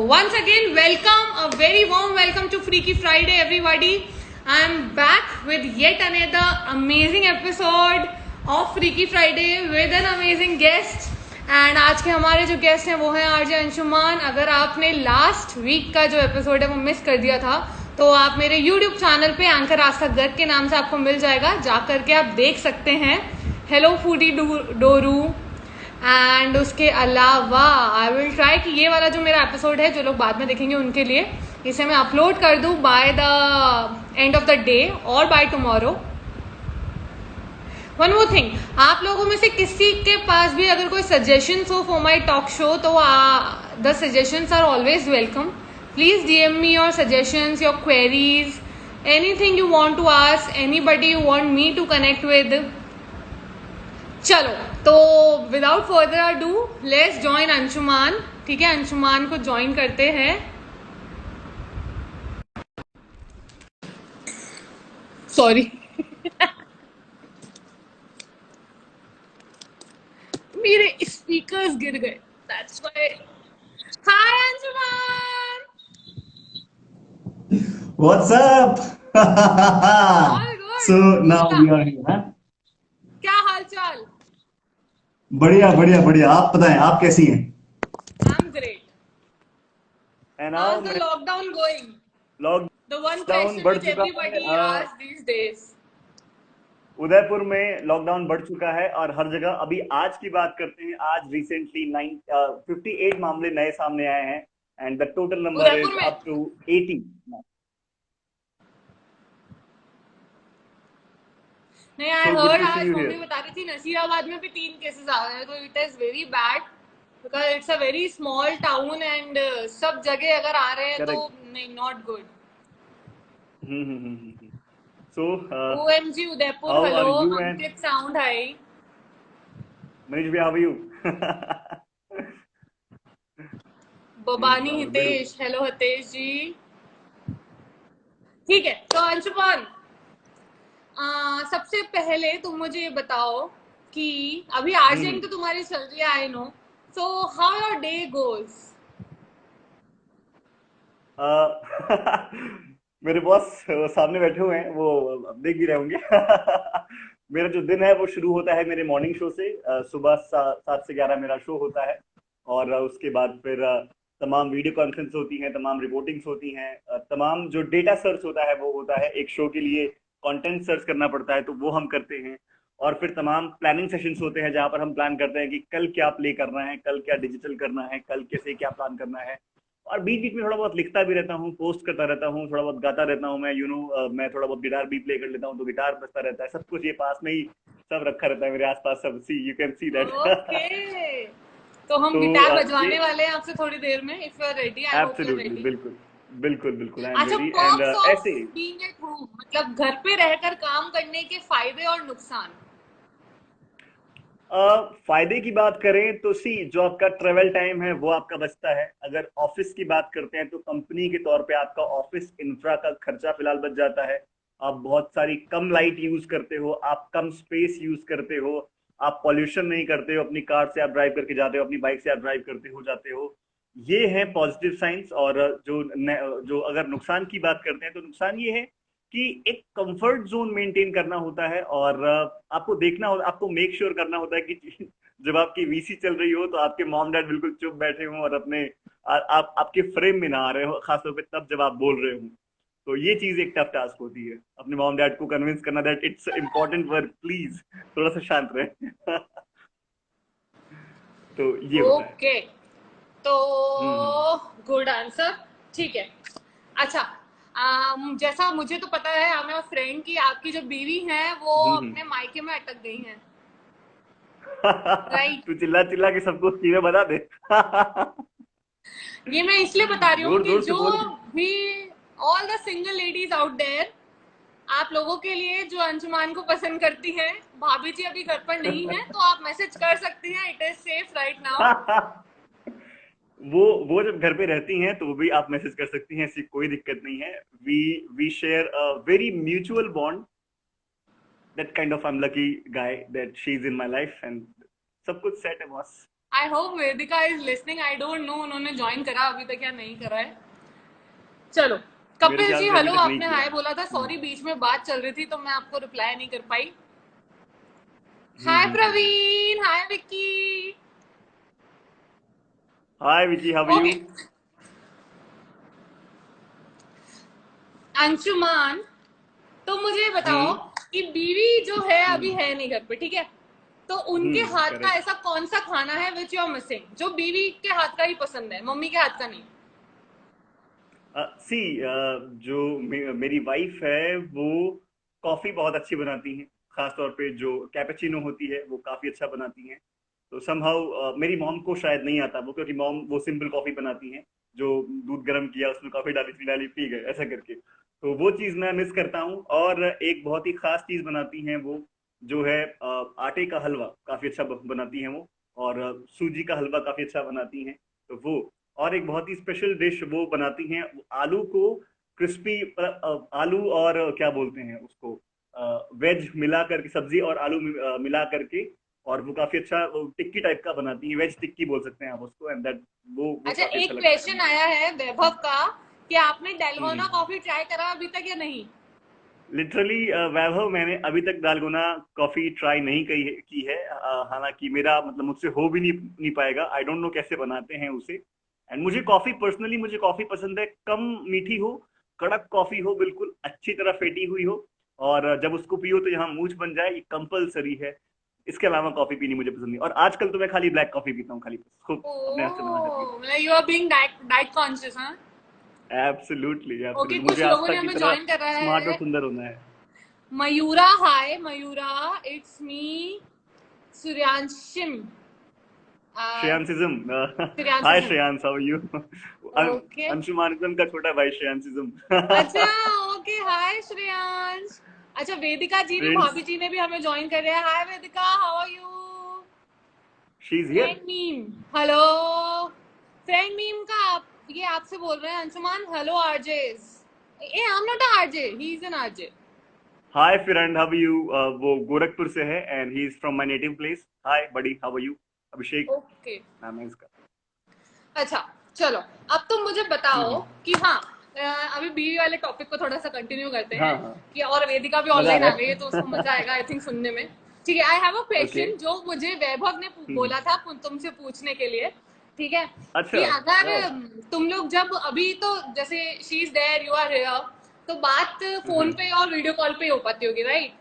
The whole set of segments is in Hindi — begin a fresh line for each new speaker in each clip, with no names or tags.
once again, welcome, a very warm welcome to Freaky Friday, everybody. I am back with yet another amazing episode of Freaky Friday with an amazing guest. And आज के हमारे जो गेस्ट हैं वो हैं आरजे अंशुमान. अगर आपने लास्ट वीक का जो एपिसोड है वो मिस कर दिया था तो आप मेरे यूट्यूब चैनल पे एंकर आस्था गर्ग के नाम से आपको मिल जाएगा, जा करके आप देख सकते हैं. Hello foodie Doru. एंड उसके अलावा आई विल ट्राई कि ये वाला जो मेरा एपिसोड है जो लोग बाद में देखेंगे उनके लिए इसे मैं अपलोड कर दूं by the end of the day और by tomorrow. One more thing, आप लोगों में से किसी के पास भी अगर कोई सजेशंस हो फॉर माय टॉक शो तो the suggestions are always welcome. Please DM me your suggestions, your queries, anything you want to ask, anybody you want me to connect with. चलो तो without further ado let's join Anshuman. ठीक है, अंशुमान को ज्वाइन करते हैं. सॉरी मेरे स्पीकर्स गिर गए, that's why. Hi Anshuman.
What's up?
All good.
So now we are here, huh?
क्या हाल चाल?
बढ़िया बढ़िया बढ़िया. आप बताएं, आप कैसी हैं?
I am great.
And now
how is the lockdown going? The one
lockdown
question
बढ़
व्हिच
चुका
एवरीबॉडी
है.
Asks these days.
उदयपुर में लॉकडाउन बढ़ चुका है और हर जगह. अभी आज की बात करते हैं. आज रिसेंटली 58 मामले नए सामने आए हैं and the total number
Udaipur
is
में
अप टू 80.
नहीं, आई
So good
heard
to see
आज
you
मम्मी
here.
बता रही थी नसीराबाद में भी 3 केसेस आ गए हैं, तो it is very bad because it's a very small town and सब जगह अगर आ रहे हैं तो
Correct.
नहीं, not good.
So
OMG Udaipur,
how
hello.
are you and
Ankit sound high.
Manish bhai, how are you?
बबानी
बिल्कुल.
हितेश, हेलो हितेश जी. ठीक है, तो अंशुमान, सबसे पहले तुम मुझे ये बताओ कि अभी आर्जिंग तो तुम्हारी चल रही है, I know. So how your day goes?
मेरे बॉस सामने बैठे हुए हैं, वो देख भी रहे होंगे. मेरा जो दिन है वो शुरू होता है मेरे मॉर्निंग शो से. सुबह 7 से 11 मेरा शो होता है और उसके बाद फिर तमाम वीडियो कॉन्फ्रेंस होती हैं, तमाम रिपोर्टिंग्स होती हैं, तमाम जो डेटा सर्च होता है वो होता है. एक शो के लिए कंटेंट सर्च करना पड़ता है तो वो हम करते हैं. और फिर तमाम प्लानिंग सेशंस होते हैं जहां पर हम प्लान करते हैं कि कल क्या प्ले करना है, कल क्या डिजिटल करना है, कल कैसे क्या प्लान करना है. और बीच बीच में थोड़ा बहुत लिखता भी रहता हूँ, पोस्ट करता रहता हूँ, थोड़ा बहुत गाता रहता हूँ मैं. मैं थोड़ा बहुत गिटार भी प्ले कर लेता हूँ तो गिटार बजता रहता है. सब कुछ ये पास में ही सब रखा रहता है मेरे आसपास. सब see you can see that.
Okay, तो हम
तो
गिटार
ये
बजवाने वाले हैं आपसे थोड़ी देर में. If you are ready, I hope you are
absolutely,
ready.
बिल्कुल बिल्कुल बिल्कुल, आई एम
अच्छा,
रेडी. एंड
पर्क्स ऑफ
ऐसे
बीइंग एट होम, मतलब घर पे रहकर काम करने के फायदे और नुकसान.
फायदे की बात करें तो सी, जो आपका ट्रेवल टाइम है वो आपका बचता है. अगर ऑफिस की बात करते हैं तो कंपनी के तौर पे आपका ऑफिस इंफ्रा का खर्चा फिलहाल बच जाता है. आप बहुत सारी कम लाइट यूज करते हो, आप कम स्पेस यूज करते हो, आप पॉल्यूशन नहीं करते हो. अपनी कार से आप ड्राइव करके जाते हो, अपनी बाइक से आप ड्राइव करते हो जाते हो. ये है पॉजिटिव साइंस. और जो अगर नुकसान की बात करते हैं तो नुकसान ये है कि एक कंफर्ट जोन मेंटेन करना होता है. और आपको देखना होता, आपको मेक श्योर करना होता है कि जब आपकी वीसी चल रही हो तो आपके मॉम डैड बिल्कुल चुप बैठे हों और आप आपके फ्रेम में ना आ रहे हो, खासतौर पे तब जब आप बोल रहे हो. तो ये चीज एक टफ टास्क होती है, अपने मॉम डैड को कन्विंस करना that it's important work, please थोड़ा सा शांत रहे. तो ये होता है.
ओके, तो
हम्म
गुड आंसर. ठीक है. अच्छा, जैसा मुझे तो पता है, हमें फ्रेंड की आपकी जो बीवी है वो
हम्म.
अपने मायके में अटक गई हैं, राइट?
तू चिल्ला चिल्ला के सबको चीजें बता दे.
ये मैं इसलिए बता रही हूँ
जोर
कि
जोर से
जो
बोल.
भी all the single ladies out there, आप लोगों के लिए जो अंशुमान को पसंद करती हैं, भाभी जी अभी घर पर नहीं है तो आप मैसेज कर सकती हैं. It is safe right now.
वो जब घर पे रहती हैं तो वो भी आप मैसेज कर सकती हैं, ऐसी कोई दिक्कत नहीं है. We share a very mutual bond. That kind of I am lucky guy that she is in my life and सब कुछ सेट है boss.
I hope Vedika is listening. I don't know उन्होंने ज्वाइन करा अभी तक या नहीं करा है. चलो.
मेरे
कपिल
ख्याल
जी
से अभी
हेलो,
तक नहीं
आपने
किया
हाय
है।
बोला था. सॉरी बीच में बात चल रही थी तो मैं आपको रिप्लाई नहीं कर पाई.
Hmm
hi
hmm hmm
Praveen, hi Vicky.
Hi Vicky, how are
okay.
You?
Anshuman, तो मुझे बताओ
हम्म
कि बीवी जो है अभी
हम्म
है नहीं घर पे, ठीक है? तो उनके हाथ का
करेक्ट।
ऐसा कौन सा खाना है विच यू आर मिसिंग, जो बीवी के हाथ का ही पसंद है, मम्मी के हाथ का नहीं?
सी जो मेरी वाइफ है वो कॉफी बहुत अच्छी बनाती हैं। खास तौर पे जो कैपेचिनो होती है वो काफी अच्छा बनाती हैं। तो समहाउ मेरी मॉम को शायद नहीं आता वो, क्योंकि मॉम वो सिंपल कॉफी बनाती हैं, जो दूध गर्म किया उसमें कॉफी डाली डाली पी गए ऐसा करके। तो वो चीज मैं मिस करता हूँ। और एक बहुत ही खास चीज बनाती हैं वो, जो है आटे का हलवा काफी अच्छा बनाती हैं वो। और सूजी का हलवा काफी अच्छा बनाती हैं। तो वो, और एक बहुत ही स्पेशल डिश वो बनाती हैं, आलू को क्रिस्पी, आलू और क्या बोलते हैं उसको, वेज मिला करके, सब्जी और आलू मिला करके। और वो काफी अच्छा वो टिक्की टाइप का बनाती है, वेज टिक्की बोल सकते हैं आप उसको। एंड दैट वो
अच्छा,
काफी अच्छा
एक
लगता है
क्वेश्चन
मुझे।
आया है वैभव का कि आपने डेलगोना
हम्म
कॉफी ट्राई करा अभी तक या नहीं?
लिटरली वैभव, मैंने अभी तक दालगुना कॉफी ट्राई नहीं की है। हालांकि मेरा मतलब मुझसे हो भी नहीं पाएगा। आई डोंट नो कैसे बनाते हैं उसे। एंड मुझे कॉफी, पर्सनली मुझे कॉफी पसंद है, कम मीठी हो, कड़क कॉफी हो, बिल्कुल अच्छी तरह फेटी हुई हो। और जब उसको पियो तो यहाँ मूंछ बन जाए, ये कंपलसरी है। इसके अलावा कॉफी पीनी मुझे पसंद नहीं। और आजकल तो मैं खाली ब्लैक कॉफी पीता हूँ, खाली खूब अपने हाथ से बना करके।
ओह, मतलब you are being diet diet conscious, हाँ?
एब्सोल्युटली
ओके,
एब्सोल्युटली,
कुछ
मुझे
लोगों
आस्था
ने
की
हमें
तरह
ज्वाइन करा
स्मार्ट और
है.
सुंदर होना है।
Mayura, hi Mayura. It's me Suryanshism.
Shreyansism. Hi
Suryanshism.
Shreyans, how are you?
Okay.
Anshumanism का छोटा भाई श्रेयांसिज्म।
अच्छा. Okay, hi Shreyansh. अच्छा, वेदिका जी ने,
फ्रेंड्स,
भाभी जी ने भी हमें ज्वाइन कर लिया है. Hi Vedika, how are you?
She is here.
Friend meme. Hello. Friend meme का ये आपसे बोल रहे हैं Anshuman. Hello RJs. Uh, I am not RJ, he is an RJ.
Hi friend, how are you? वो गोरखपुर से है and he is from my native place. Hi buddy, how are you? Abhishek
okay.
नाम है इसका।
अच्छा. चलो. अब तुम मुझे बताओ
हम्म,
कि हाँ, अभी बीवी वाले टॉपिक को थोड़ा सा कंटिन्यू करते
हाँ
हैं.
हाँ,
कि और वेदिका भी
मजा आ
ऑनलाइन
रहा
आ गई है तो उसको मजा
है।
आएगा आई थिंक सुनने में. ठीक है, I have a
okay.
Question जो मुझे वैभव ने
हम्म,
बोला था तुमसे पूछने के लिए. ठीक है.
अच्छा।
कि अगर
वाह।
तुम लोग जब अभी तो जैसे she is there, you are here, तो बात फोन पे और वीडियो कॉल पे ही हो पाती होगी, राइट?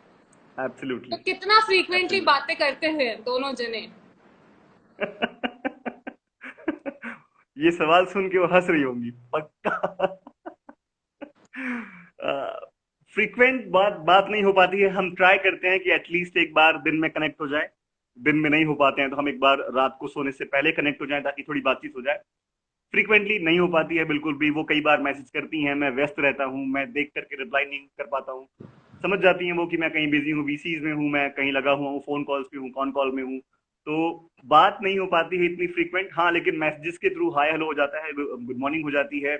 तो
एब्सोल्युटली
कितना फ्रीक्वेंटली
एब्सोल्युटली।
बातें करते हैं दोनों जने?
ये सवाल सुन के वो हंस रही होंगी पक्का। फ्रीक्वेंट बात बात नहीं हो पाती है। हम ट्राई करते हैं कि एटलीस्ट एक बार दिन में कनेक्ट हो जाए। दिन में नहीं हो पाते हैं तो हम एक बार रात को सोने से पहले कनेक्ट हो जाएं, ताकि थोड़ी बातचीत हो जाए। फ्रीक्वेंटली नहीं हो पाती है बिल्कुल भी। वो कई बार मैसेज करती हैं, मैं व्यस्त रहता हूँ, मैं देख करके रिप्लाई नहीं कर पाता हूँ। समझ जाती हैं वो कि मैं कहीं बिजी हूँ, वीसीज में हूँ, मैं कहीं लगा हुआ हूँ, फोन कॉल्स पे हूँ, कॉन कॉल में हूँ। तो बात नहीं हो पाती है इतनी फ्रीक्वेंट। हाँ, लेकिन मैसेजेस के थ्रू हाय हेलो हो जाता है, गुड मॉर्निंग हो जाती है।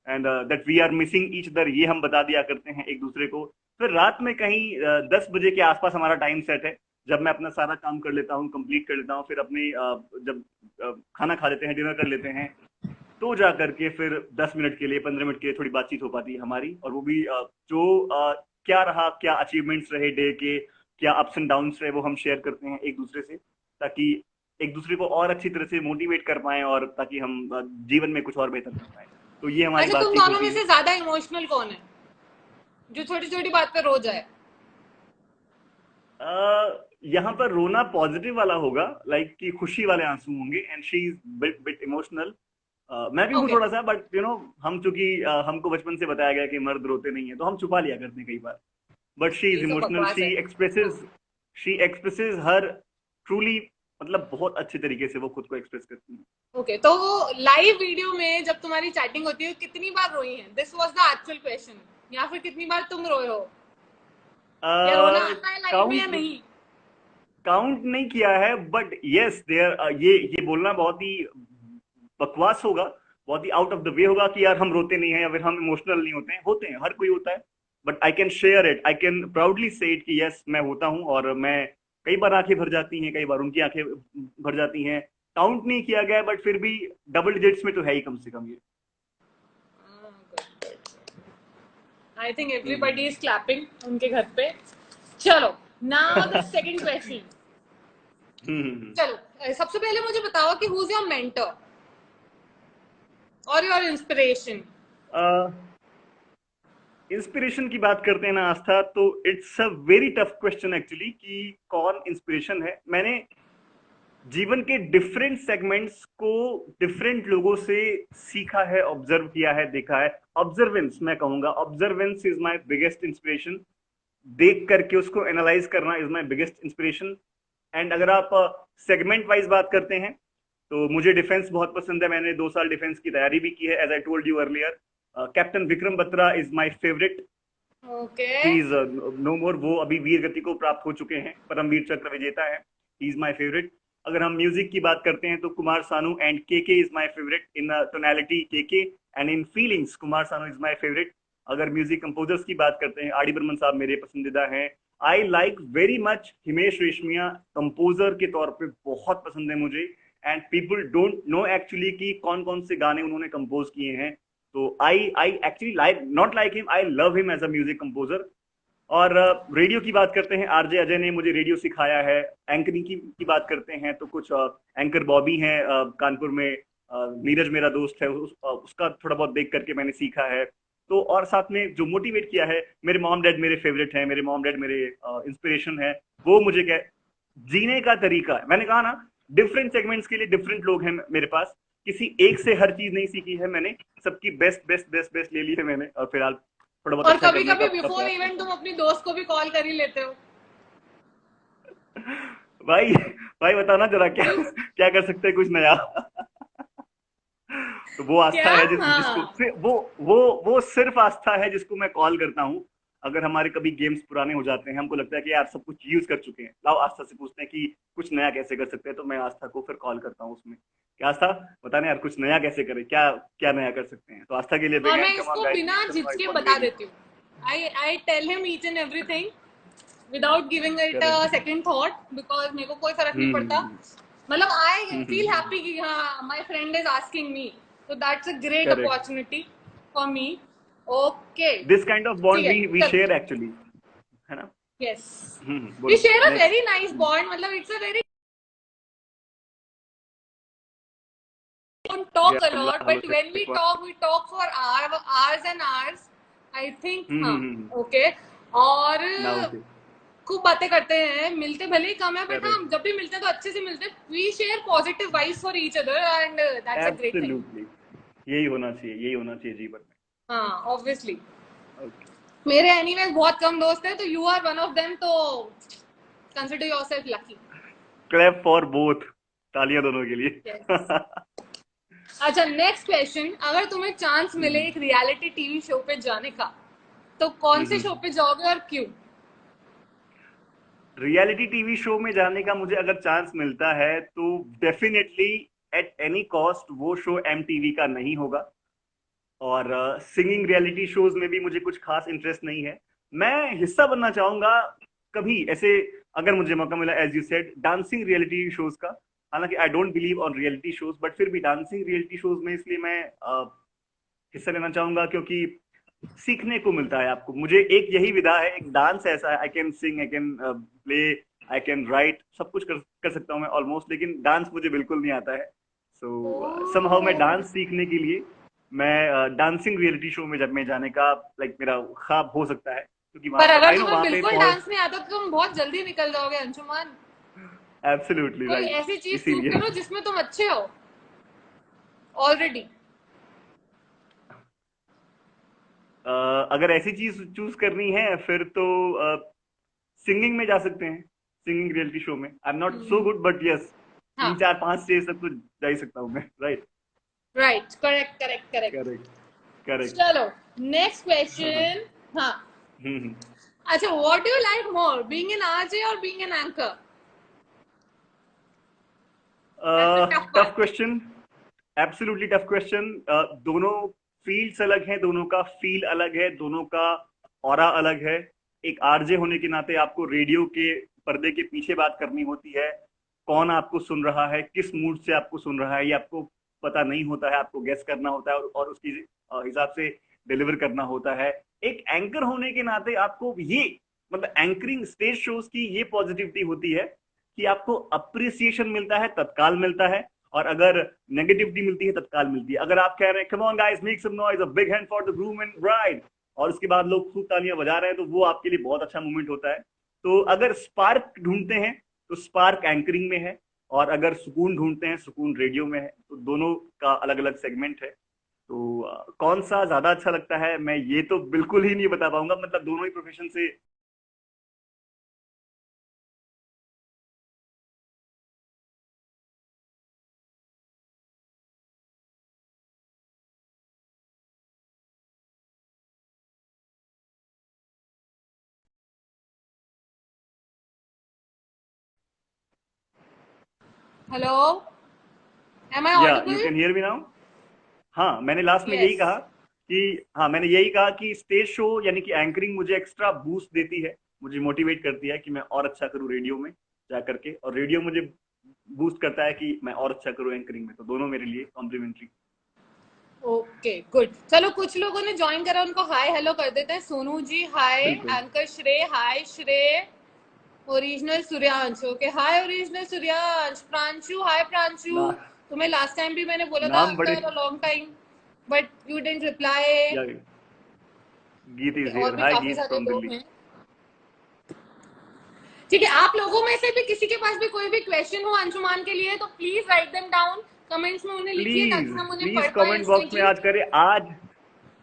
And that we are missing each other, ये हम बता दिया करते हैं एक दूसरे को। फिर रात में कहीं 10 बजे के आसपास हमारा टाइम सेट है, जब मैं अपना सारा काम कर लेता हूँ, कंप्लीट कर लेता हूँ, फिर अपने जब खाना खा लेते हैं, डिनर कर लेते हैं, तो जा करके फिर 10 मिनट के लिए, 15 मिनट के लिए थोड़ी बातचीत हो पाती है हमारी। और वो भी जो क्या रहा, क्या अचीवमेंट्स रहे डे के, क्या अप्स एंड डाउन्स रहे, वो हम शेयर करते हैं एक दूसरे से, ताकि एक दूसरे को और अच्छी तरह से मोटिवेट कर पाएं, और ताकि हम जीवन में कुछ और बेहतर कर पाएं। तो ये हमारी
अच्छा, तुम
बातचीत
दोनों
होती
में
है।
से ज्यादा इमोशनल कौन है, जो छोटी छोटी बात पे रो जाए?
यहाँ पर रोना पॉजिटिव वाला होगा, लाइक कि खुशी वाले आंसू होंगे। And she is bit bit emotional. मैं भी हूँ
ओके.
थोड़ा सा, बट हम चूंकि हमको बचपन से बताया गया कि मर्द रोते नहीं है, तो हम छुपा लिया करते हैं कई बार। बट शी इज
ये सब
इमोशनल,
बकवास है. हाँ.
शी एक्सप्रेसेस हर ट्रूली, मतलब बहुत अच्छे तरीके से वो खुद को एक्सप्रेस करती है।
ओके, तो वो लाइव वीडियो में जब तुम्हारी चैटिंग होती है कितनी बार रोई है? This was the actual question. या फिर कितनी बार तुम रोए हो? या रोना आता है लाइव में या
काउंट
नहीं?
काउंट नहीं किया है, बट यस देयर, ये बोलना बहुत ही बकवास होगा, बहुत ही आउट ऑफ द वे होगा कि यार हम रोते नहीं हैं या फिर हम इमोशनल नहीं होते हैं। होते हैं, हर कोई होता है। But I can share it, I can proudly से इट कि यस मैं होता हूँ। और मैं कई बार आंखें भर जाती हैं, कई बार उनकी आंखें भर जाती हैं। काउंट नहीं किया गया है, बट फिर भी डबल डिजिट्स में तो है ही कम से कम ये।
I think everybody is clapping उनके घर पे। चलो नाउ द सेकंड क्वेश्चन। चलो सबसे पहले मुझे बताओ कि हु इज योर मेंटर और योर इंस्पिरेशन।
इंस्पिरेशन की बात करते हैं ना आस्था, तो it's a very tough question actually कि कौन इंस्पिरेशन है। मैंने जीवन के डिफरेंट सेगमेंट्स को डिफरेंट लोगों से सीखा है, ऑब्जर्व किया है, देखा है। ऑब्जर्वेंस मैं कहूंगा, observance is my biggest inspiration. देख करके उसको एनालाइज करना is my biggest inspiration. And अगर आप सेगमेंट वाइज बात करते हैं तो मुझे डिफेंस बहुत पसंद है। मैंने 2 साल डिफेंस की तैयारी भी की है, as I told you earlier. Captain Vikram Batra is my favourite.
Okay
he is no more, वो अभी वीर गति को प्राप्त हो चुके हैं, परमवीर चक्र विजेता है। He is my favourite. अगर हम म्यूजिक की बात करते हैं तो कुमार सानू एंड के is my favourite. In tonality के and in feelings Kumar Sanu is my favourite. अगर म्यूजिक कंपोजर्स की बात करते हैं, आर डी बर्मन साहब मेरे पसंदीदा हैं। I like very much Himesh Reshammiya, composer के तौर पे बहुत पसंद है मुझे। And people don't know actually कि कौन कौन से गाने उन्होंने कंपोज किए हैं। तो I actually like not like him, I love him as a music composer. और रेडियो की बात करते हैं, आरजे अजय ने मुझे रेडियो सिखाया है। एंकरिंग की बात करते हैं तो कुछ एंकर बॉबी हैं कानपुर में। नीरज मेरा दोस्त है, उसका थोड़ा बहुत देख करके मैंने सीखा है। तो और साथ में जो मोटिवेट किया है, मेरे मॉम डैड मेरे फेवरेट हैं। मेरे मॉम डैड मेरे इंस्पिरेशन है। वो मुझे क्या जीने का तरीका है, मैंने कहा ना, डिफरेंट सेगमेंट्स के लिए डिफरेंट लोग हैं मेरे पास। किसी एक से हर चीज नहीं सीखी है मैंने, सबकी बेस्ट बेस्ट बेस्ट बेस्ट ले ली है मैंने। और फिलहाल थोड़ा बहुत
और
अच्छा
कभी
करने
कभी
का
बिफोर
प्रयास
इवेंट
करता
तुम
हूँ।
अपनी दोस्त को भी कॉल कर ही लेते हो।
भाई भाई बताना जरा, क्या क्या कर सकते हैं कुछ नया। तो वो आस्था
क्या
है जिसको
हाँ
वो सिर्फ आस्था है जिसको मैं कॉल करता हूँ। अगर हमारे कभी गेम्स पुराने हो जाते हैं, हमको लगता है कि यार सब कुछ यूज कर चुके हैं, लाओ आस्था से पूछते हैं कि कुछ नया कैसे कर सकते हैं। तो मैं आस्था को फिर कॉल करता हूँ उसमें, क्या आस्था बताना यार कुछ नया कैसे करें, क्या क्या नया कर सकते हैं। तो आस्था के लिए
और
बिग
मैं
हैंड, कम ऑन
इसको
गाइस,
बिना
मेक सम नॉइज
झिझके
फॉर
बता
निवेदी।
देती हूँ। I tell him each and everything without giving it a
correct.
Second thought, because मेरे को कोई फर्क नहीं पड़ता। मतलब आई फील
हम्म।
हैप्पी कि हाँ my friend is asking me, तो that's a great
correct.
Opportunity for me. Okay
this kind of
ठीक
बॉन्ड
है
वी
चलो।
शेयर एक्चुअली, है ना।
यस वी
बोलो
share a
next.
Very nice bond, मतलब it's a very don't talk a lot, but when we talk for hours and hours. I think हाँ okay। और
नाउ ओके।
खूब बातें करते हैं, मिलते भले ही कम है बट हाँ
करेक्ट।
जब भी मिलते हैं तो अच्छे से मिलते हैं। We share positive vibes for each other and that's a great thing.
Absolutely, यही होना चाहिए, यही होना चाहिए जीवन
हाँ ऑब्वियसली।
में। ओके।
मेरे एनीवेज बहुत कम दोस्त हैं, तो you are one of them, तो consider yourself lucky.
Clap for both, तालियां दोनों के
यस।
लिए।
अच्छा नेक्स्ट क्वेश्चन, अगर तुम्हें चांस मिले एक रियलिटी टीवी शो पे जाने का, तो कौन से शो पे जाओगे और क्यों?
रियलिटी टीवी शो में जाने का मुझे अगर चांस मिलता है तो डेफिनेटली एट एनी कॉस्ट वो शो एमटीवी का नहीं होगा। और सिंगिंग रियलिटी शोज में भी मुझे कुछ खास इंटरेस्ट नहीं है। मैं हिस्सा बनना चाहूंगा कभी ऐसे, अगर मुझे मौका मिला, as you said, dancing reality shows का। हालांकि I don't believe on reality shows, but फिर भी डांसिंग रियलिटी शोज में इसलिए मैं हिस्सा लेना चाहूंगा क्योंकि सीखने को मिलता है आपको। मुझे एक यही विधा है, एक डांस ऐसा है, आई can Singh, I can play, I can right, सब कुछ कर सकता हूँ मैं ऑलमोस्ट, लेकिन डांस मुझे बिल्कुल नहीं आता है। सो समहाउ मैं डांस सीखने के लिए मैं डांसिंग रियलिटी शो में जब मैं जाने का लाइक मेरा ख्वाब हो सकता है, क्योंकि वहां
पर
पर
अगर
आई नो
तुम्हें
वहां पे
बिल्कुल
पहुंच।
डांस नहीं आता तो तुम बहुत जल्दी निकल जाओगे अंशुमान।
एब्सोल्युटली
कोई
राइट।
ऐसी चीज चूज
इसीलिए
करो जिसमें तुम अच्छे हो ऑलरेडी।
अगर ऐसी चीज चूज करनी है फिर तो सिंगिंग में जा सकते हैं। सिंगिंग रियलिटी शो में आई am not so good, but yes,
हाँ
3 4 5 6 तक तो जा ही सकता हूँ मैं, right.
Right correct correct correct.
Correct. Correct.
चलो नेक्स्ट क्वेश्चन। हाँ
हम्म।
अच्छा, what do you like more, being an RJ और being an anchor? That's a tough
tough
one.
Question, absolutely tough question. दोनों फील्ड्स अलग हैं, दोनों का फील अलग है, दोनों का ऑरा अलग है। एक आरजे होने के नाते आपको रेडियो के पर्दे के पीछे बात करनी होती है, कौन आपको सुन रहा है, किस मूड से आपको सुन रहा है, ये आपको पता नहीं होता है, आपको गेस करना होता है और उसकी हिसाब से डिलीवर करना होता है। एक एंकर होने के नाते आपको ये मतलब एंकरिंग स्टेज शोज की ये पॉजिटिविटी होती है कि आपको अप्रिसिएशन मिलता है, तत्काल मिलता है, और अगर नेगेटिविटी मिलती है तत्काल मिलती है। अगर आप कह रहे हैं come on guys make some noise, a big hand for the groom and bride, और उसके बाद लोग खूब तालियां बजा रहे हैं, तो वो आपके लिए बहुत अच्छा मोमेंट होता है। तो अगर स्पार्क ढूंढते हैं तो स्पार्क एंकरिंग में है, और अगर सुकून ढूंढते हैं सुकून रेडियो में है। तो दोनों का अलग अलग सेगमेंट है। तो कौन सा ज्यादा अच्छा लगता है मैं ये तो बिल्कुल ही नहीं बता पाऊंगा, मतलब दोनों ही प्रोफेशन से।
हेलो, एम आई
या you
Audible?
Can hear me now? हाँ, मैंने लास्ट में यही
यस।
कहा कि हाँ, मैंने यही कहा कि स्टेज शो यानी कि एंकरिंग मुझे एक्स्ट्रा बूस्ट देती है, मुझे मोटिवेट करती है कि मैं और अच्छा करूँ रेडियो में जा करके, और रेडियो मुझे बूस्ट करता है कि मैं और अच्छा करूँ एंकरिंग में। तो दोनों मेरे लिए कॉम्प्लीमेंट्री।
Okay good. चलो, कुछ लोगों ने ज्वाइन करा, उनको हाय हेलो कर देते हैं। सोनू जी हाय,
बिल्कुल।
Anchor Shrey hi Shrey, original Suryansh okay hi, original Suryansh, Pranshu hi Pranshu.
ना,
तुम्हें लास्ट टाइम भी मैंने बोला था
नाम बड़े।
After a long time, but you didn't reply.
या गीत
ओके,
इज
और
हियर,
भी
हाय
काफी
गीत
सारे
फ्रॉम
लोग
दिल्ली।
हैं। ठीक है, आप लोगों में से भी किसी के पास भी कोई भी क्वेश्चन हो अंशुमान के लिए तो please write them down comments में, उन्हें लिखिए
प्लीज
ताकि हम उन्हें
प्लीज
पढ़ पाए
कमेंट
उसमें
बॉक्स में
की।
आज करें आज।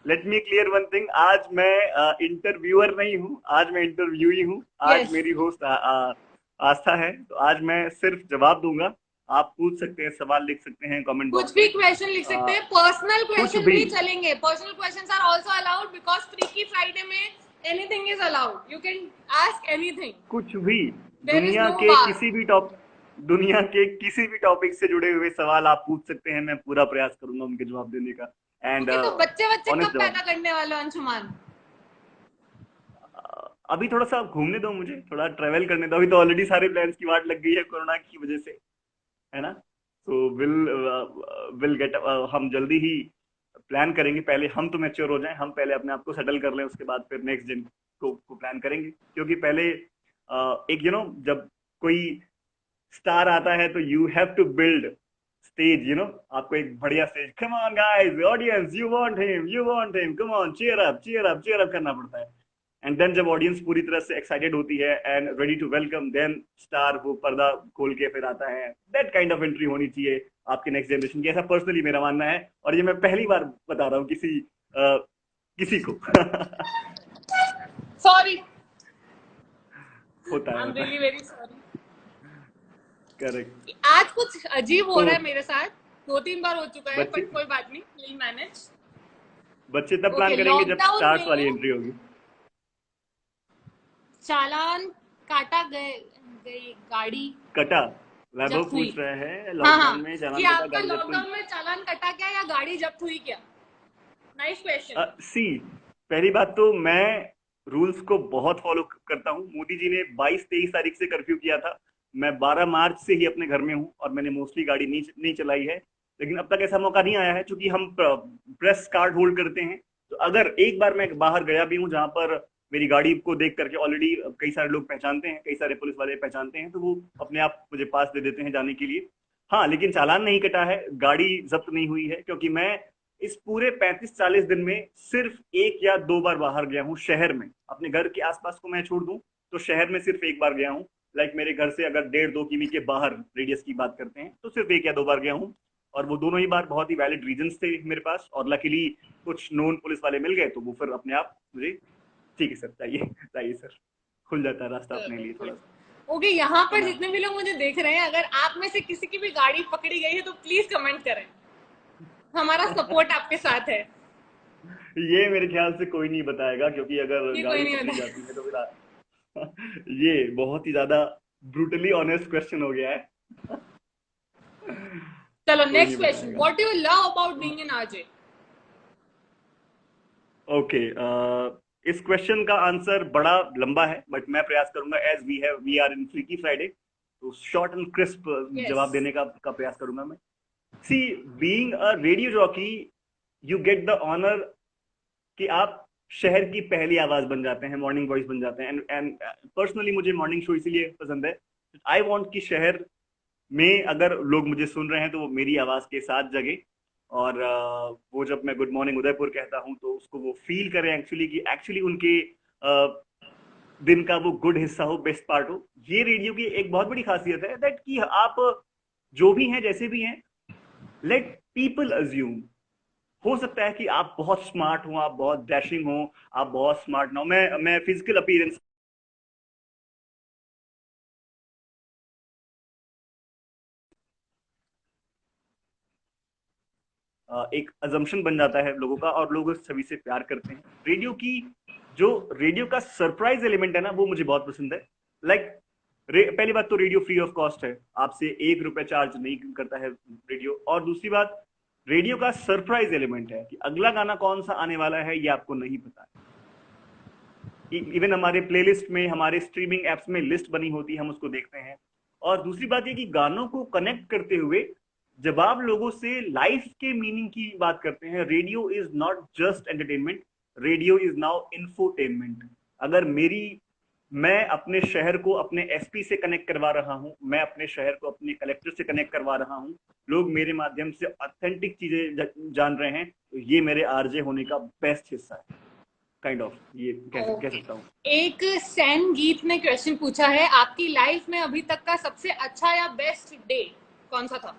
Let me clear one thing, आज मैं इंटरव्यूअर नहीं हूँ, आज मैं इंटरव्यूई हूँ। आज
यस,
मेरी होस्ट आस्था है, तो आज मैं सिर्फ जवाब दूंगा। आप पूछ सकते हैं, सवाल लिख सकते हैं कमेंट
कुछ
बॉक्स
भी
में।
क्वेश्चन लिख सकते
आ,
हैं, पर्सनल
कुछ
क्वेश्चन
भी,
भी चलेंगे, personal questions are also allowed because freaky Friday में anything is allowed, you can ask anything,
कुछ भी,
देयर इज
दुनिया
नो
के
बार।
किसी भी टॉप दुनिया के किसी भी टॉपिक से जुड़े हुए सवाल आप पूछ सकते हैं, मैं पूरा प्रयास करूंगा उनके जवाब देने का। एंड
ओके, तो बच्चे बच्चे
ऑनेस्ट
कब
जवाब।
पैदा करने वाले हो अंशुमान?
अभी थोड़ा सा घूमने दो, मुझे थोड़ा ट्रेवल करने दो। अभी तो ऑलरेडी सारे प्लान्स की वाट लग गई है कोरोना की वजह से, है ना। तो विल गेट, हम जल्दी ही प्लान करेंगे। पहले हम तो मैच्योर हो जाएं, हम पहले अपने आप को सेटल कर लें, उसके बाद फिर नेक्स्ट जन को प्लान करेंगे। क्योंकि पहले एक जब कोई स्टार आता है तो you have to build stage, आपको एक बढ़िया stage, come on guys audience, you want him, come on, cheer up cheer up cheer up करना पड़ता है। एंड देन जब ऑडियंस पूरी तरह से एक्साइटेड होती है and ready to welcome, then star वो पर्दा खोल के फिर आता है। दैट काइंड ऑफ एंट्री होनी चाहिए आपके नेक्स्ट जनरेशन की, ऐसा पर्सनली मेरा मानना है। और ये मैं पहली बार बता रहा हूँ किसी को।
सॉरी,
होता है
आई एम
होता
रियली
है।
Very sorry.
करेक्ट।
आज कुछ अजीब हो
तो
रहा है मेरे साथ, दो तीन बार हो चुका है,
बच्चे
बट कोई बात नहीं, विल मैनेज।
बच्चे तब
ओके,
प्लान करेंगे जब
लॉकडाउन
स्टार्स वाली
में
एंट्री होगी।
चालान काटा गए गई गाड़ी
कटा, वैभव
जब्त हुई।
पूछ रहे हैं
हाँ
लॉकडाउन
हाँ,
में
कि
चालान कटा,
आपका
गाड़ी जब्त हुई।
लॉकडाउन में चालान कटा क्या या गाड़ी जब्त हुई क्या? Nice question.
सी, पहली बात तो मैं रूल्स को बहुत फॉलो करता हूँ। मोदी जी ने 22-23 तारीख से कर्फ्यू किया था, मैं 12 मार्च से ही अपने घर में हूँ, और मैंने मोस्टली गाड़ी नहीं चलाई है। लेकिन अब तक ऐसा मौका नहीं आया है, क्योंकि हम प्रेस कार्ड होल्ड करते हैं। तो अगर एक बार मैं बाहर गया भी हूँ जहां पर मेरी गाड़ी को देख करके ऑलरेडी कई सारे लोग पहचानते हैं, कई सारे पुलिस वाले पहचानते हैं, तो वो अपने आप मुझे पास दे देते हैं जाने के लिए। हाँ, लेकिन चालान नहीं कटा है, गाड़ी जब्त नहीं हुई है, क्योंकि मैं इस पूरे 35-40 दिन में सिर्फ एक या दो बार बाहर गया हूँ शहर में। अपने घर के आसपास को मैं छोड़ दूं तो शहर में सिर्फ एक बार गया हूँ। लाइक मेरे घर से अगर 1.5-2 किमी के बाहर रेडियस की बात करते हैं तो सिर्फ एक या दो बार गया हूँ। और वो दोनों ही बार बहुत ही वैलिड रीजंस थे मेरे पास, और लकीली कुछ नोन पुलिस वाले मिल गए, तो वो फिर अपने आप मुझे, ठीक है सर, चाहिए चाहिए सर, खुल जाता है रास्ता अपने लिए थोड़ा सा,
ओके, यहाँ
है
पर
ना।
जितने भी लोग मुझे देख रहे हैं, अगर आप में से किसी की भी गाड़ी पकड़ी गई है तो प्लीज कमेंट करें, हमारा सपोर्ट आपके साथ है।
ये मेरे ख्याल से कोई नहीं बताएगा, क्योंकि अगर
ये कोई
गाड़ी
नहीं
पकड़ी
बताए।
जाती है तो फिर ये बहुत ही ज्यादा ब्रूटली ऑनेस्ट क्वेश्चन हो गया है।
चलो
कोई नहीं
नेक्स्ट क्वेश्चन,
बताएगा।
What do you love about being in RJ?
Okay, इस क्वेश्चन का आंसर बड़ा लंबा है, बट मैं प्रयास करूंगा, as we are in freaky Friday, तो शॉर्ट एंड क्रिस्प
Yes.
जवाब देने का प्रयास करूंगा मैं। See being a radio jockey you get the honour कि आप शहर की पहली आवाज बन जाते हैं, मॉर्निंग वॉइस बन जाते हैं। एंड पर्सनली मुझे मॉर्निंग शो इसीलिए पसंद है, आई वांट कि शहर में अगर लोग मुझे सुन रहे हैं तो वो मेरी आवाज के साथ जगे, और वो जब मैं गुड मॉर्निंग उदयपुर कहता हूँ तो उसको वो फील करें एक्चुअली कि एक्चुअली उनके दिन का वो गुड हिस्सा हो, बेस्ट पार्ट हो। ये रेडियो की एक बहुत बड़ी खासियत है दैट कि आप जो भी हैं, जैसे भी हैं, लेट पीपल अज्यूम। हो सकता है कि आप बहुत स्मार्ट हो, आप बहुत डैशिंग हो, आप बहुत स्मार्ट ना हो। मैं फिजिकल अपीयरेंस एक अजम्पशन बन जाता है लोगों का, और लोग उस छवि से प्यार करते हैं। रेडियो का सरप्राइज एलिमेंट है ना, वो मुझे बहुत पसंद है। लाइक पहली बात तो रेडियो फ्री ऑफ कॉस्ट है, आपसे 1 रुपया चार्ज नहीं करता है रेडियो। और दूसरी बात, रेडियो का सरप्राइज एलिमेंट है कि अगला गाना कौन सा आने वाला है ये आपको नहीं पता है। इवन हमारे प्लेलिस्ट में, हमारे स्ट्रीमिंग एप्स में लिस्ट बनी होती है, हम उसको देखते हैं। और दूसरी बात ये कि गानों को कनेक्ट करते हुए जब आप लोगों से लाइफ के मीनिंग की बात करते हैं, radio is not just entertainment, radio is now infotainment. अगर मैं अपने शहर को अपने एसपी से कनेक्ट करवा रहा हूं, मैं अपने शहर को अपने कलेक्टर से कनेक्ट करवा रहा हूं, लोग मेरे माध्यम से ऑथेंटिक चीजें जान रहे हैं, तो ये मेरे आरजे होने का बेस्ट हिस्सा है। काइंड ऑफ ये कह सकता हूँ।
एक सैन गीत ने क्वेश्चन पूछा है, आपकी लाइफ में अभी तक का सबसे अच्छा या बेस्ट डे कौन सा था?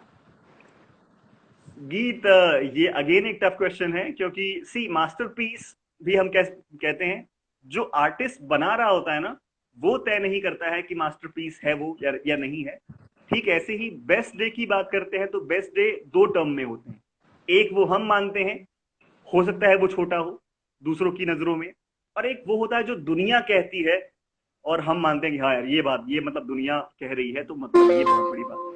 गीत, ये अगेन एक टफ क्वेश्चन है, क्योंकि सी मास्टरपीस भी हम कहते हैं, जो आर्टिस्ट बना रहा होता है ना, वो तय नहीं करता है कि मास्टरपीस है वो या नहीं है। ठीक ऐसे ही बेस्ट डे की बात करते हैं तो बेस्ट डे 2 टर्म में होते हैं। एक वो हम मानते हैं, हो सकता है वो छोटा हो दूसरों की नजरों में, और एक वो होता है जो दुनिया कहती है और हम मानते हैं कि हाँ यार ये मतलब दुनिया कह रही है तो मतलब ये बहुत बड़ी बात।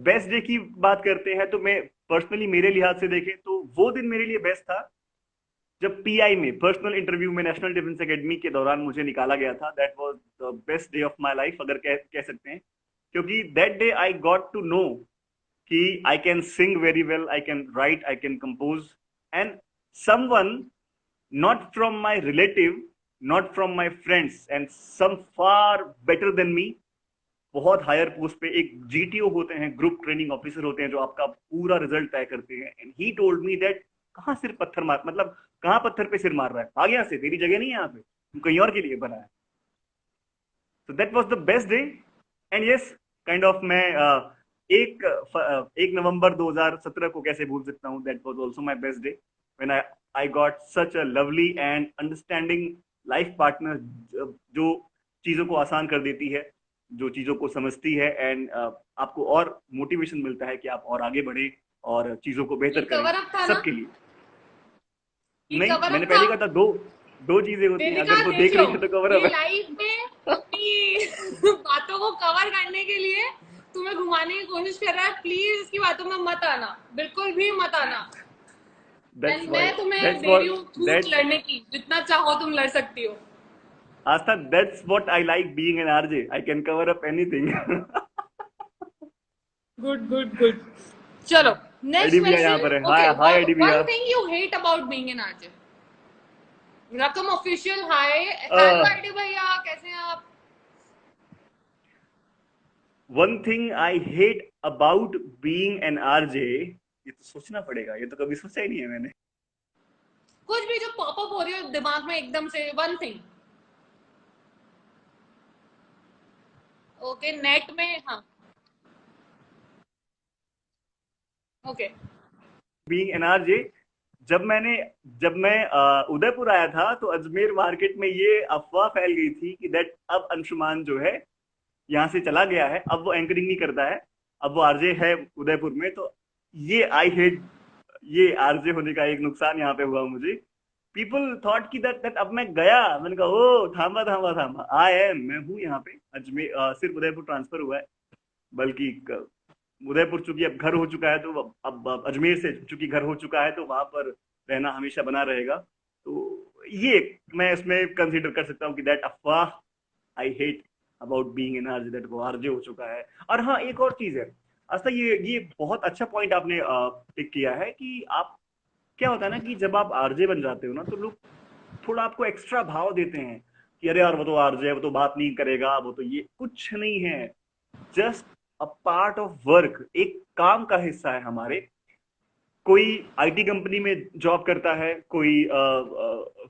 बेस्ट डे की बात करते हैं तो मैं पर्सनली मेरे लिहाज से देखें तो वो दिन मेरे लिए बेस्ट था जब पीआई में पर्सनल इंटरव्यू में नेशनल डिफेंस एकेडमी के दौरान मुझे निकाला गया था। That was the best day of my life, अगर कह सकते हैं, क्योंकि that day I got to know कि I can sing very well, I can write, I can compose, and someone not from my relative, not from my friends, and some far better than me, बहुत हायर पोस्ट पे एक जीटीओ होते हैं, ग्रुप ट्रेनिंग ऑफिसर होते हैं, जो आपका पूरा रिजल्ट तय करते हैं। And he told me that कहाँ सिर पत्थर मार, मतलब कहाँ पत्थर पे सिर मार रहा है, आ गया से, तेरी जगह नहीं है यहाँ पे, तू कहीं और के लिए बना है। तो that was the best day. And yes, kind of मैं एक नवंबर 2017 को कैसे भूल सकता हूँ, that was also my best day when I got such a lovely and understanding life partner, जो चीजों को आसान कर देती है, जो चीजों को समझती है, एंड आपको और मोटिवेशन मिलता है कि आप और आगे बढ़े और चीजों को बेहतर करें सबके लिए। नहीं, मैंने पहले कहा था दो चीजें होती हैं, अगर वो देख रही है तो कवर अप है।
लाइफ में अपनी बातों को कवर करने के लिए तुम्हें घुमाने की कोशिश कर रहा है, प्लीज इसकी बातों में मत आना, बिल्कुल भी मत आना। मैं तुम्हें दे रही हूँ छूट लड़ने की, जितना चाहो तुम लड़ सकती हो।
आस्था, that's what I like being an RJ. I can cover up anything.
Good. चलो नेक्स्ट
IDBI यहाँ पर है।
Question.
Hi IDBI।
One thing you hate about being an RJ। रकम ऑफिशियल हाय, हेलो आईडी भैया, कैसे हैं आप?
One thing I hate about being an RJ, ये तो सोचना पड़ेगा, ये तो कभी सोचा ही नहीं है मैंने।
कुछ भी जो पॉप अप हो रही हो दिमाग में एकदम से, वन थिंग। ओके, नेट में, हाँ ओके।
Being an RJ, जब मैं उदयपुर आया था तो अजमेर मार्केट में ये अफवाह फैल गई थी कि दैट अब अंशुमान जो है यहाँ से चला गया है, अब वो एंकरिंग नहीं करता है, अब वो आरजे है उदयपुर में। तो ये आई हेट, ये आरजे होने का एक नुकसान यहाँ पे हुआ मुझे। पीपल थॉट कि दैट अब मैं गया, मैंने कहा ओ थामा, आई एम, मैं हूँ यहाँ पे। अजमेर सिर्फ उदयपुर ट्रांसफर हुआ है, बल्कि उदयपुर चूंकि अब घर हो चुका है, तो अब अजमेर से चूंकि घर हो चुका है, तो वहां पर रहना हमेशा बना रहेगा। तो ये मैं इसमें कंसीडर कर सकता हूँ कि दैट अफवाह I hate about being an RJ that वो आरजे हो चुका है। और हाँ, एक और चीज है आस्था, ये बहुत अच्छा पॉइंट आपने पिक किया है कि आप, क्या होता है ना कि जब आप आरजे बन जाते हो ना, तो लोग थोड़ा आपको एक्स्ट्रा भाव देते हैं कि अरे यार वो तो आरजे है, वो तो बात नहीं करेगा, वो तो, ये कुछ नहीं है। Just a part of work, एक काम का हिस्सा है हमारे। कोई आईटी कंपनी में जॉब करता है, कोई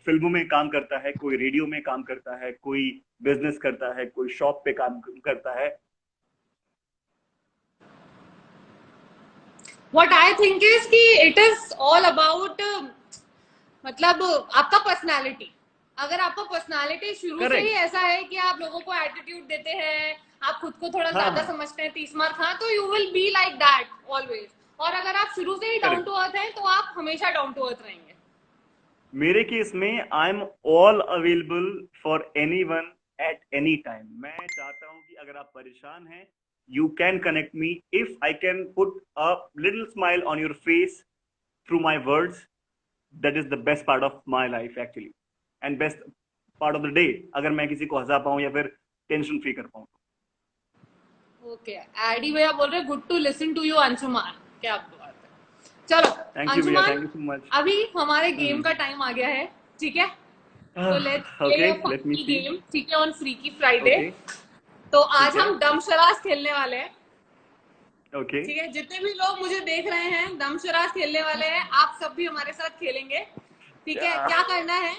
फिल्मों में काम करता है, कोई रेडियो में काम करता है, कोई बिजनेस करता है, कोई शॉप पे काम करता है।
What I think is कि it is all about मतलब आपका पर्सनालिटी। अगर आपका पर्सनालिटी शुरू से ही
करेक्ट।
ऐसा है कि आप लोगों को एटीट्यूड देते हैं, आप खुद को थोड़ा
हाँ
ज्यादा
हाँ।
समझते हैं, 30 मार्क, हाँ, तो you will be like that always. और अगर आप शुरू से ही डाउन
करेक्ट।
टू अर्थ हैं तो आप हमेशा डाउन टू अर्थ रहेंगे।
मेरे केस में I am all available for anyone at any time. मैं चाहता हूं कि अगर आप परेशान हैं, you can connect me. If I can put a little smile on your face through my words, that is the best part of my life actually, and best part of the day, अगर मैं किसी को हंसा पाऊं या फिर टेंशन फ्री कर पाऊं।
ओके, एडी भैया बोल रहे good to listen to you Anshuman. क्या बात है। चलो
थैंक यू भैया,
Anshuman,
thank you so much.
अभी हमारे गेम का टाइम आ गया है, ठीक है? तो let's play
okay,
uh
let me
funny
see.
Game, ठीक है, ऑन फ्रीकी फ्राइडे।
ओके।
तो
ठीक
आज
है।
हम दमशराज खेलने वाले हैं,
ओके।
ठीक है? जितने भी लोग मुझे देख रहे हैं दमशराज खेलने वाले हैं, आप सब भी हमारे साथ खेलेंगे, ठीक है? क्या करना है,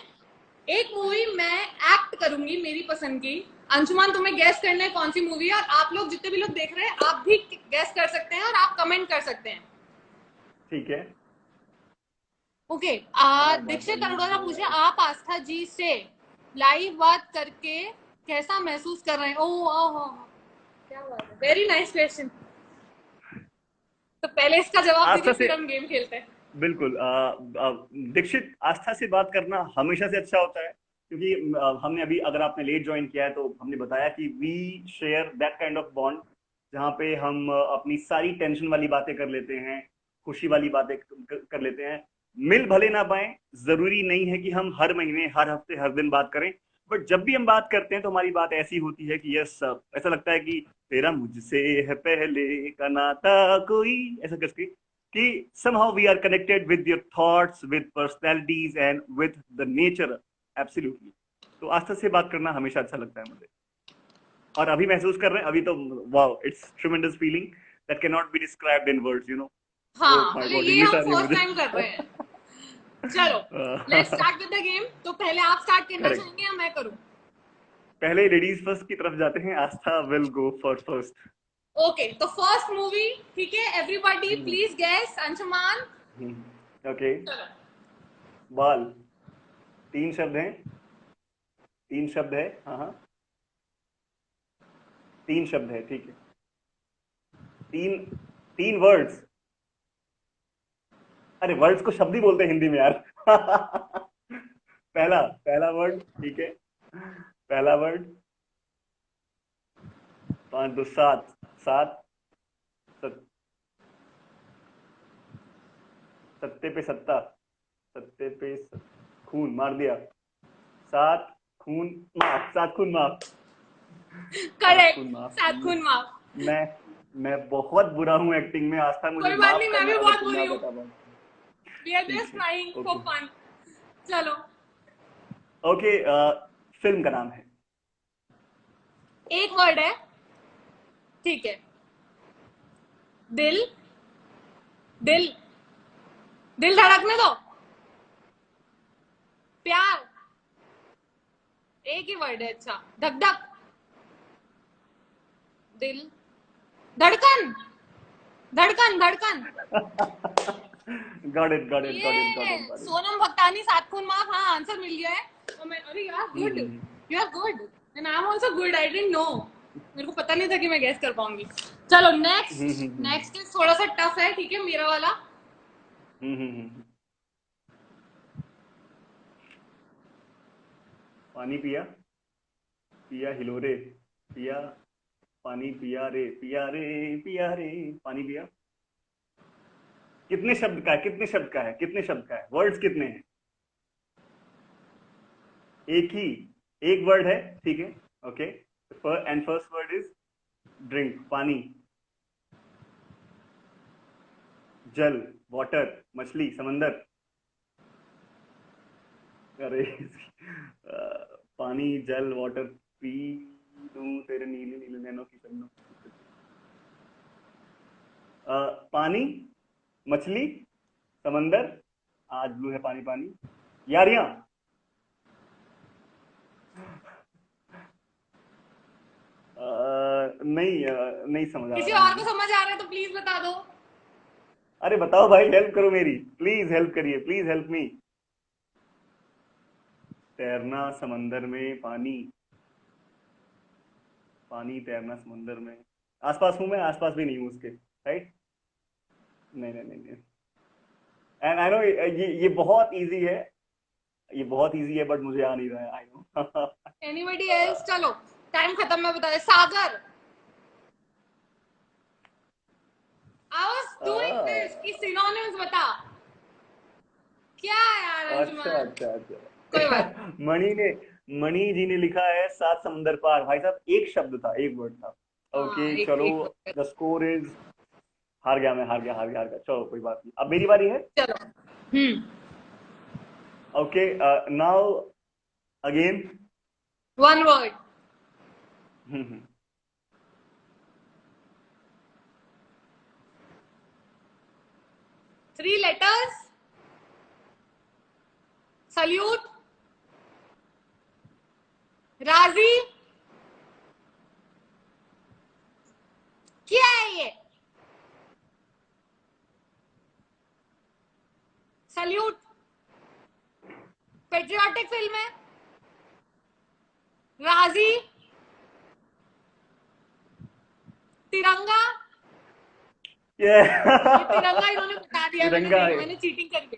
एक मूवी मैं एक्ट करूंगी मेरी पसंद की, अंशुमान तुम्हें गैस करना है कौन सी मूवी है, और आप लोग जितने भी लोग देख रहे हैं आप भी गैस कर सकते हैं और आप कमेंट कर सकते हैं।
ठीक है।
ओके।
क्या
दीक्षित
बताइए
अरोड़ा पूछे,
भैया।
आप आस्था जी से लाइव बात करके कैसा महसूस कर रहे हैं? ओह, क्या बात है, वेरी नाइस क्वेश्चन। तो पहले इसका जवाब
आस्था
दीजिए,
से,
फिर हम गेम खेलते हैं।
बिल्कुल। दीक्षित, आस्था से बात करना हमेशा से अच्छा होता है, क्योंकि हमने अभी, अगर आपने लेट ज्वाइन किया है, तो हमने बताया कि we share that kind of bond, जहाँ पे हम अपनी सारी टेंशन वाली बातें कर लेते हैं, खुशी वाली बातें कर लेते हैं। मिल भले ना पाए, जरूरी नहीं है कि हम हर महीने, हर हफ्ते, हर दिन बात करें, बट जब भी हम बात करते हैं तो हमारी बात ऐसी होती है कि यस, ऐसा लगता है कि तेरा मुझसे है पहले का नाता कोई, ऐसा करके, कि somehow we are connected with your thoughts, with personalities and with the nature, absolutely। तो आस्था से बात करना हमेशा अच्छा लगता है मुझे, और अभी महसूस कर रहे हैं, अभी तो wow, it's tremendous feeling that can not be described in words, you know. Oh
हाँ,
माय
मतलब
गॉड,
ये
इंग्लिश
हम
आ रही है
फर्स्ट
मुझे।
टाइम कर रहे हैं। चलो, let's start with the game. तो पहले आप स्टार्ट करना
करेक्ट।
चाहेंगे या मैं करूं?
पहले लेडीज फर्स्ट की तरफ जाते हैं, Astha will go for first.
Okay, तो फर्स्ट मूवी, ठीक है, everybody please guess. Anshuman,
okay.
चलो।
बाल। तीन शब्द हैं। तीन शब्द है, हाँ हाँ। तीन शब्द है, ठीक है। तीन, तीन वर्ड्स। अरे वर्ड्स को शब्द ही बोलते हैं हिंदी में यार। पहला, पहला वर्ड, ठीक है। पहला वर्ड, 5 2 7, सात। सत, सत्ते पे सत्ता, सत्ते पे खून मार दिया। सात खून माफ, सात खून माफ। सात
करेक्ट,
खून माफ।
7 खून माफ।
मैं मैं बहुत बुरा हूँ एक्टिंग में, आस्था मुझे
कोई बात
माफ
नहीं, मैं
करना
भी
अगर
बहुत
तुम
बुरी
ना
हूँ।
बता पाओ।
वी आर
ठीक
जस्ट
है।
Trying for
okay.
फन। चलो,
ओके। फिल्म का नाम है।
एक वर्ड है, ठीक है। दिल, दिल, दिल धड़कने दो। प्यार, एक ही वर्ड है, अच्छा। धक धक, दिल, धड़कन, धड़कन, धड़कन।
Got it, got it, got it, got
ये
it, got it.
Sonam Bhaktani, 7 Khoon माफ। हाँ, आंसर मिल गया है। तो मैं, अरे यार, good,
hmm.
You are good and I am also good. I didn't know, मेरे को पता नहीं था कि मैं गेस कर पाऊंगी। चलो नेक्स्ट,
हम्म।
नेक्स्ट इज थोड़ा सा टफ है, ठीक है, मेरा वाला।
हम्म। पानी पिया, पिया हिलोरे, पिया, पानी पिया रे, पिया रे, पिया रे, पानी पिया। कितने शब्द का है, कितने शब्द का है, कितने शब्द का है, वर्ड्स कितने हैं? एक ही, एक वर्ड है, ठीक है। Okay. and first word is drink, पानी. जल, water, मछली, समंदर. अरे पानी, जल, वाटर, पी दूं तेरे नीले नीले नैनों की शबनम. पानी, मछली, समंदर. आज ब्लू है पानी पानी. यारियां. नहीं समझ आ
किसी
रहा
और को
मुझे.
समझ आ रहा है तो प्लीज बता दो.
अरे बताओ भाई, हेल्प करो मेरी, प्लीज हेल्प करिए, प्लीज हेल्प मी. तैरना समंदर में, पानी. पानी, तैरना समंदर में. आसपास हूं मैं, आसपास भी नहीं हूं उसके. राइट. नहीं नहीं नहीं. एंड आई नो, ये बहुत इजी है. ये बहुत इजी है बट मुझे आ नहीं रहा है. I know.
Anybody else? चलो टाइम खत्म, मैं बता दे. सागर. आई वाज डूइंग दिस कि सिनोनिम्स बता. क्या यार
अच्छा
अंशुमान.
अच्छा
कोई बात.
अच्छा. मणि जी ने लिखा है सात समंदर पार. भाई साहब, एक शब्द था, एक वर्ड था. ओके
हाँ,
चलो.
एक
द स्कोर इज, हार गया मैं, हार गया हार गया हार गया. चलो कोई बात नहीं, अब मेरी बारी है.
चलो.
Okay. Now again.
One word. 3 letters. Salute. राजी. क्या है ये? सल्यूट पेट्रियाटिक फिल्म है. राजी. तिरंगा. ये तिरंगा इन्होंने बता दिया.
तिरंगा है.
मैंने चीटिंग करके.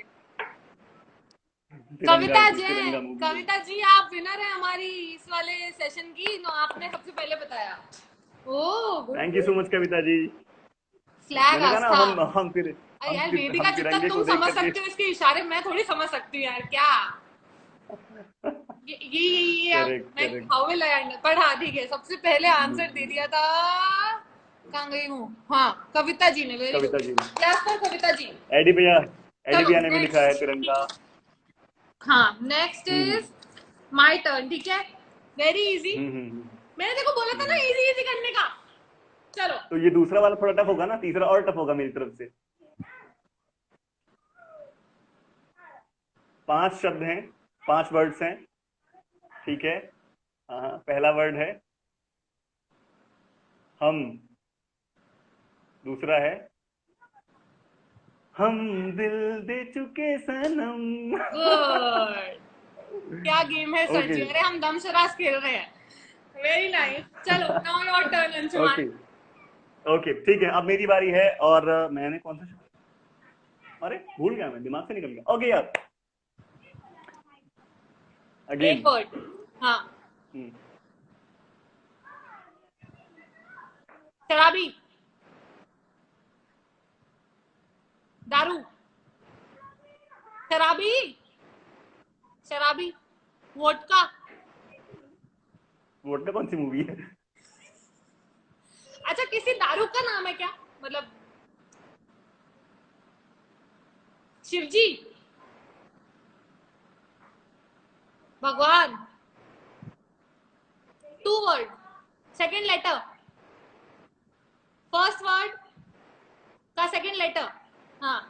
तिरंगा
कविता
तिरंगा
जैन.
मूवी.
कविता जी आप विनर है हमारी इस वाले सेशन की. नो, आपने सबसे पहले बताया. Oh good.
Thank you so much Kavita ji.
Flag
मैंने कहा ना,
आस्था.
हम
अरे यार, वेदिका
हम
जितना
तिरंगे
तुम
को देख
समझ
करके.
सकते हो इसके इशारे, मैं थोड़ी समझ सकती हूँ यार. क्या ये
करेक्ट
मैं
करेक्ट.
हाउ विल आई पर. हाँ ठीक है, सबसे पहले आंसर दे दिया था. कहाँ गई हूँ? हाँ, कविता जी ने. वेरी
कविता
गुड.
जी.
क्लास पर कविता जी.
एडी भैया. एडी
चलो
भैया ने भी लिखा है
नेक्स्ट.
तिरंगा.
हाँ, next
hmm
is my turn. ठीक है, वेरी इजी.
हम्म हम्म हम्म,
मैंने देखो बोला था ना
हम्म.
इजी इजी करने का. चलो.
तो ये दूसरा वाला थोड़ा टफ होगा ना, तीसरा और टफ होगा मेरी तरफ से. 5 शब्द हैं, 5 वर्ड्स हैं. ठीक है. हाँ, पहला वर्ड है हम. दूसरा है हम दिल दे चुके सनम.
गुड. क्या गेम है सर
ओके
जी. अरे हम दमशराज खेल रहे हैं. Very nice. चलो now your turn
okay
Anshuman.
Okay. ठीक है, अब मेरी बारी है. और मैंने कौन सा, अरे भूल गया मैं, दिमाग से निकल गया. ओके यार, अगेन.
एक वर्ड. हाँ. शराबी. दारू. शराबी. शराबी. वोडका.
वोट कौन सी मूवी है?
अच्छा, किसी दारू का नाम है क्या? मतलब शिवजी. भगवान. 2 word. Second letter. First word का सेकेंड लेटर. हाँ.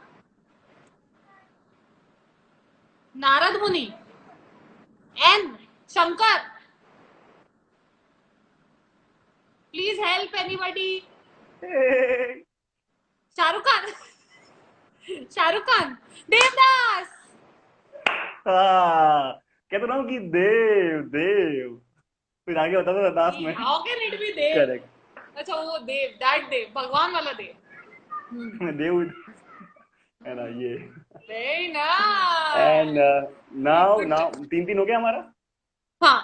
Narad Muni. N. Shankar. Please help anybody. Shahrukh Khan. Shahrukh Khan. Devdas.
हाँ, कहता रहा हूँ कि देव देव. फिर आगे बता दो दास में.
How can it be Dev?
Correct.
अच्छा, वो देव, दैट देव, भगवान वाला देव.
देव है ना ये.
Very nice.
And now now 3-3 हो गया हमारा.
हाँ.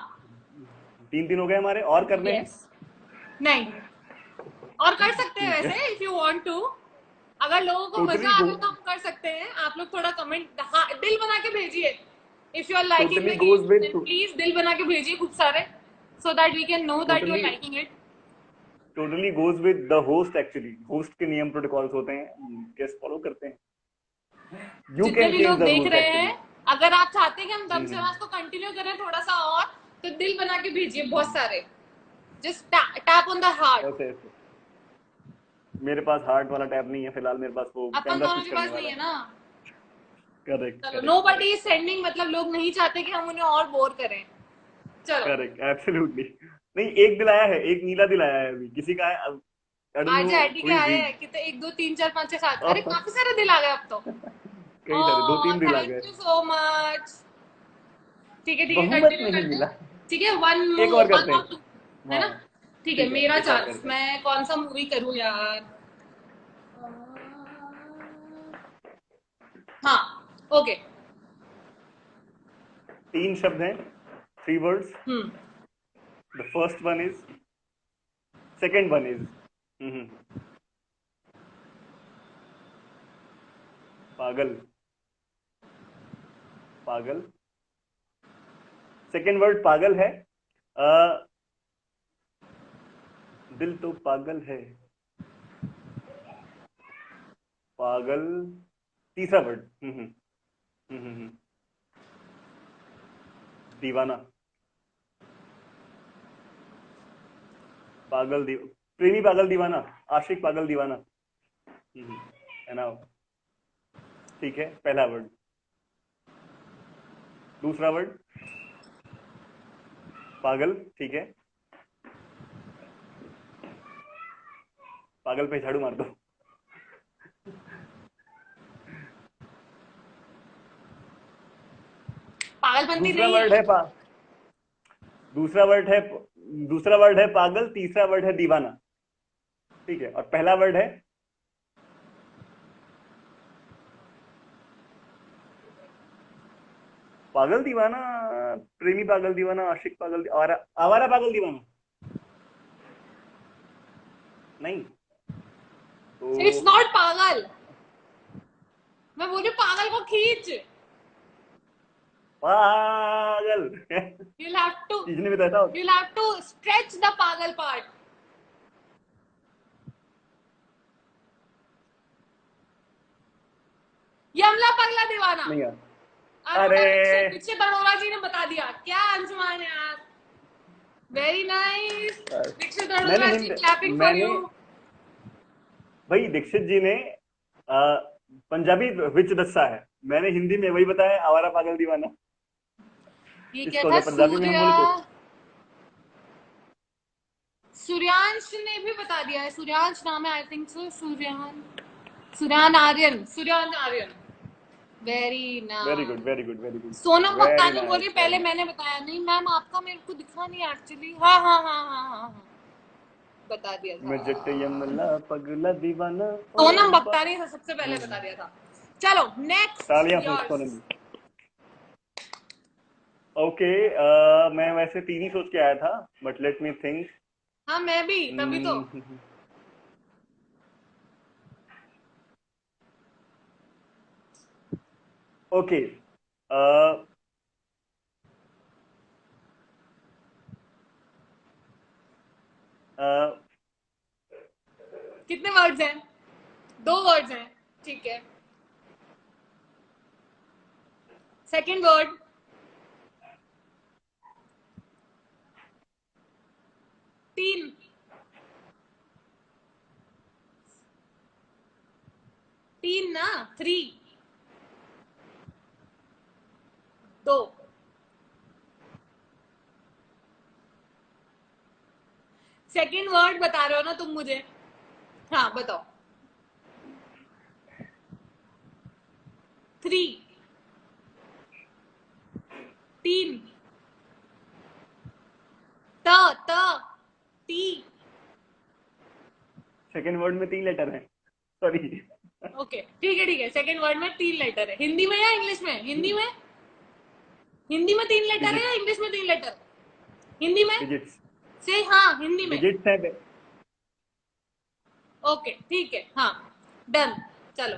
3-3 हो गए हमारे. और करने हैं?
यस. नहीं, और कर सकते हैं वैसे इफ यू वांट टू. अगर लोगों को
Totally
मजा आ
go-
रहा तो हम कर सकते हैं. आप लोग थोड़ा कमेंट, हाँ, दिल बना के भेजिए. If you are liking
Totally
the
goes
game
with
then please दिल बना के भेजिए खूब सारे. so that we can know that you're
Totally,
liking it.
totally goes with the host actually. Host के नियम प्रोटोकॉल्स होते हैं, गेस्ट फॉलो करते हैं. You
जितने
can
भी
change
लोग
the
देख
rules
रहे
actually.
हैं, अगर आप चाहते हैं कि हम दम से
हम्म.
आवाज को कंटिन्यू करें थोड़ा सा और, तो दिल बना के भेजिए बहुत सारे. Just tap on the heart.
ऐसे ऐसे. मेरे पास हार्ट वाला टैब नहीं है फिलहाल, मेरे पास वो
अपन
कैमरा
दोनों
स्विच
के
करने
पास नहीं
वाला
है
है.
ना.
करेक्ट
चलो,
correct
nobody
correct
is sending, मतलब लोग नहीं चाहते कि हम उन्हें और बोर करें. चलो,
करेक्ट एब्सोल्युटली. नहीं, एक दिलाया है, एक नीला दिलाया है अभी, किसी का है अब. आई डोंट नो
आज आईडी के
हु इज
आए
ही.
हैं कितने, 1 2 3 4 5 6 7, अरे काफी सारे दिल आ गए अब तो.
कई सारे, दो
ओह,
तीन दिल आ
थैंक
गए.
You so much. ठीक है,
बहुमत
कंटिन्यू
नहीं
करते
मिला.
हैं. ठीक है, वन
एक
मोर,
और
वन
करते
और
हैं.
टू, है
हाँ,
ना. ठीक है,
ठीक है,
मेरा
एक और
चांस.
करते हैं.
मैं कौन सा मूवी करूं यार. हाँ, ओके.
तीन शब्द हैं, 3 words.
Hmm.
The first one is, second one is पागल. पागल. सेकेंड वर्ड पागल है. दिल तो पागल है. पागल. तीसरा वर्ड. दीवाना. पागल प्रेमी पागल दीवाना. आशिक पागल दीवाना. है ना. ठीक है, पहला वर्ड. दूसरा वर्ड पागल. ठीक है, पागल पे झाड़ू मार दो.
पागलपंती
दूसरा
नहीं
वर्ड
है.
है दूसरा वर्ड है, दूसरा वर्ड है पागल. तीसरा वर्ड है दीवाना. ठीक है, और पहला वर्ड है पागल दीवाना. प्रेमी पागल दीवाना, आशिक पागल, आवारा पागल दीवाना. नहीं
इट्स
तो
नॉट पागल. मैं बोली पागल को खींच.
पागल.
You'll have to,
खींचने में तो ऐसा होता.
you'll have to stretch the पागल part. यमला पगला दीवाना.
नहीं यार.
अरोड़ा
अरे
दीक्षित अरोड़ा जी ने बता दिया. क्या अंशुमान यार. Very nice. दीक्षित
मैंने
Arora ji,
hand
clapping for
मैंने
यू.
भाई दीक्षित जी ने पंजाबी विच दस्सा है, मैंने हिंदी में वही बताया, आवारा पागल दीवाना.
ये क्या
इसको
था,
अगर पंजाबी में हम बोले तो
सूर्यांश ने भी बता दिया है. सूर्यांश नाम है, I think so. Suryan Aryan. Suryan Aryan. Very
very
nice.
Good very good very good.
Sonam
very
Bhaktani
nice
बोली
वेरी
पहले
नाइस.
मैंने बताया. नहीं मैम, आपका मेरे को दिखा नहीं एक्चुअली. हाँ हाँ हाँ हाँ हाँ हाँ, बता दिया
मैं जट यमला
था.
पगला दीवाना. ओ
सोनम
अब्बा.
भक्तानी से सबसे पहले बता दिया था. चलो, नेक्स्ट
तालियां फॉर
योर्स.
सोनम. ओके, मैं वैसे तीन ही सोच के आया था, बट लेट मी थिंक.
हाँ, मैं भी तभी तो.
ओके.
कितने वर्ड्स हैं. 2 वर्ड्स हैं. ठीक है. Second word 3. 3 ना, 3. 2. सेकंड वर्ड बता रहे हो ना तुम मुझे. हाँ, बताओ. 3. 3. त त ती.
सेकेंड वर्ड में 3 लेटर हैं, सॉरी.
ओके, ठीक है ठीक है. सेकंड वर्ड में 3 लेटर है. हिंदी में या इंग्लिश में. हिंदी में. हिंदी में 3 लेटर है या
डिजिट्स.
इंग्लिश में 3 लेटर. हिंदी में
डिजिट्स.
से. हाँ, हिंदी में.
डिजिट्स है.
ओके, ठीक है. हाँ, डन. चलो,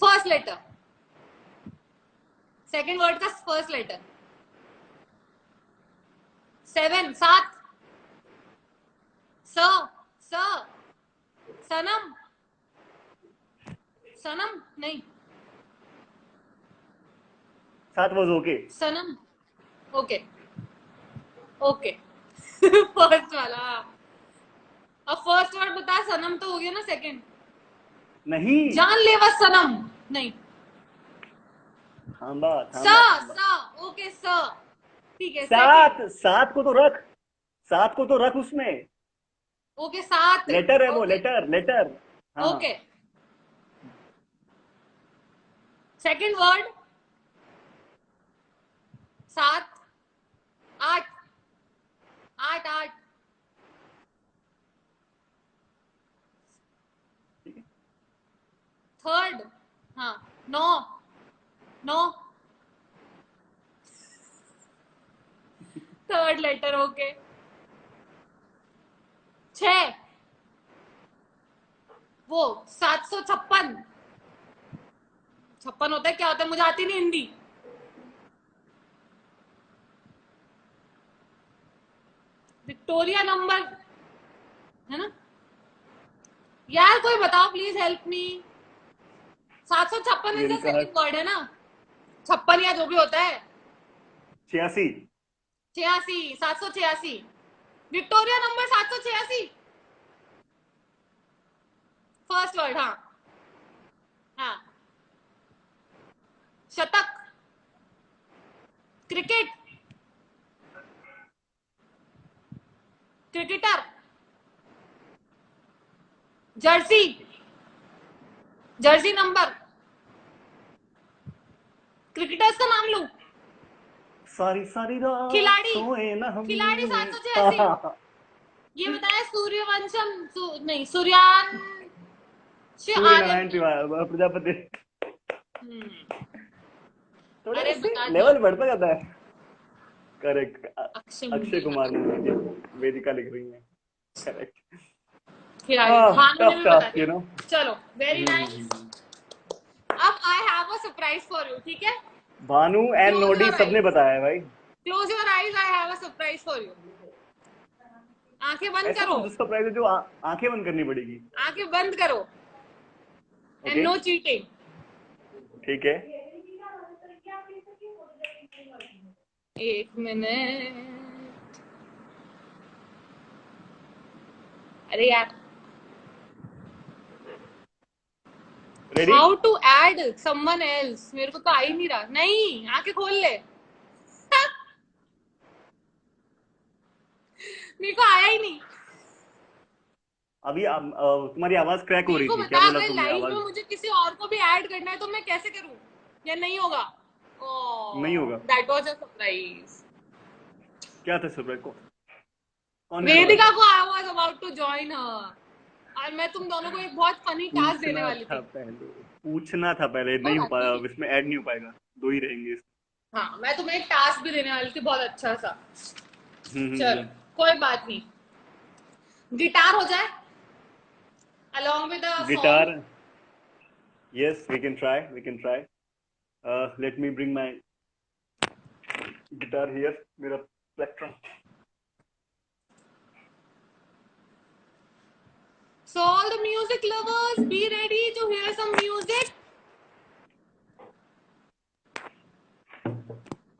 फर्स्ट लेटर. सेकंड वर्ड का फर्स्ट लेटर. 7 7 स स सनम सनम नहीं
7 was okay.
Sanam okay okay first वाला अब फर्स्ट वर्ड बता सनम तो हो गया ना सेकंड
नहीं
जानलेवा सनम नहीं
थांबा
स
थांबा थांबा।
स ओके स ठीक है
सात
सेकंड
7 को तो रख, 7 को तो रख उसमें।
ओके 7
लेटर है वो,
ओके
लेटर लेटर। हाँ
ओके सेकंड वर्ड 7 8 8 8 थर्ड हाँ 9 9 थर्ड लेटर ओके 6 वो 756 56 होता है क्या होता है मुझे आती नहीं हिंदी विक्टोरिया नंबर है ना यार कोई बताओ please help me 756 is the
Vedika
second word है ना 56 या जो भी होता है
86।
86 786 विक्टोरिया नंबर 786 फर्स्ट वर्ड हाँ हाँ शतक cricket cricketer Jersey Jersey number cricketers का नाम लूं
सारी सारी रात
खिलाड़ी
सोए ना हम।
खिलाड़ी
हाँ
786
हाँ हाँ।
ये बताया सूर्यवंशम नहीं सूर्यान
सूर्य
आर्यन
नारायण तिवारी प्रजापति। थोड़ा
अरे
इससे
बता दिया
लेवल बढ़ता जाता है। करेक्ट।
अक्षय
अक्षय
मुंडे
कुमार ने वेदिका लिख रही है। करेक्ट।
खिलाड़ी भानु ने
टफ
भी बता
टास्क
दिया चलो वेरी नाइस अब I have a surprise for you ठीक है
भानु एंड
क्लोज
नोडी
योर
सबने
आईज
बताया भाई।
Close your eyes I have a surprise for you आंखें बंद
ऐसा
करो
कौन सा सरप्राइज है जो आंखें बंद करनी पड़ेगी?
आंखें बंद करो एंड
ओके
नो चीटिंग
ठीक है।
एक मिनट अरे यार
ready?
How to add someone else मेरे को तो आ ही नहीं रहा नहीं आंखें खोल ले मेरे को आया ही नहीं
अभी तुम्हारी आवाज क्रैक हो
मेरे
रही
को
थी, क्या
बता
बोला
अगर
तुमने?
लाइव में
आवाज
मुझे किसी और को भी ऐड करना है तो मैं कैसे करूं या नहीं होगा
नहीं होगा।
दैट वाज अ सरप्राइज
क्या था सरप्राइज को? कौन कर रहा
वेदिका
था?
को I was about to join her और मैं तुम दोनों को एक बहुत फनी टास्क देने
पूछना
वाली
था
थी
पहले, पूछना था पहले।
कोई
नहीं हो
बात
पाया,
नहीं
अब इसमें ऐड नहीं हो पाएगा, दो ही रहेंगे।
हाँ मैं तुम्हें एक टास्क भी देने वाली थी बहुत अच्छा सा चलो
हम्म।
कोई बात नहीं गिटार हो जाए along with a song
guitar, yes we can try, we can try. Let me bring my guitar here, मेरा plectrum.
so all the music lovers be ready to hear some music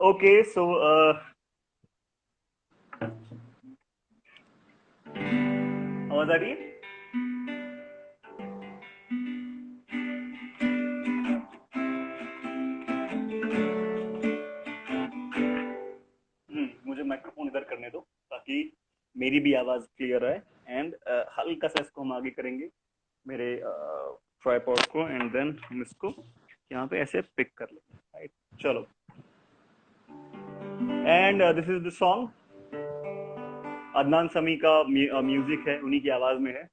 okay so आवाज आ रही है? मुझे माइक्रोफोन इधर करने दो ताकि मेरी भी आवाज क्लियर है। एंड हल्का सा इसको हम आगे करेंगे मेरे ट्राइपॉड को, एंड देन हम इसको यहाँ पे ऐसे पिक कर लेंगे। राइट, चलो। And this is the song, Adnan समी का म्यूजिक है, उन्हीं की आवाज में है।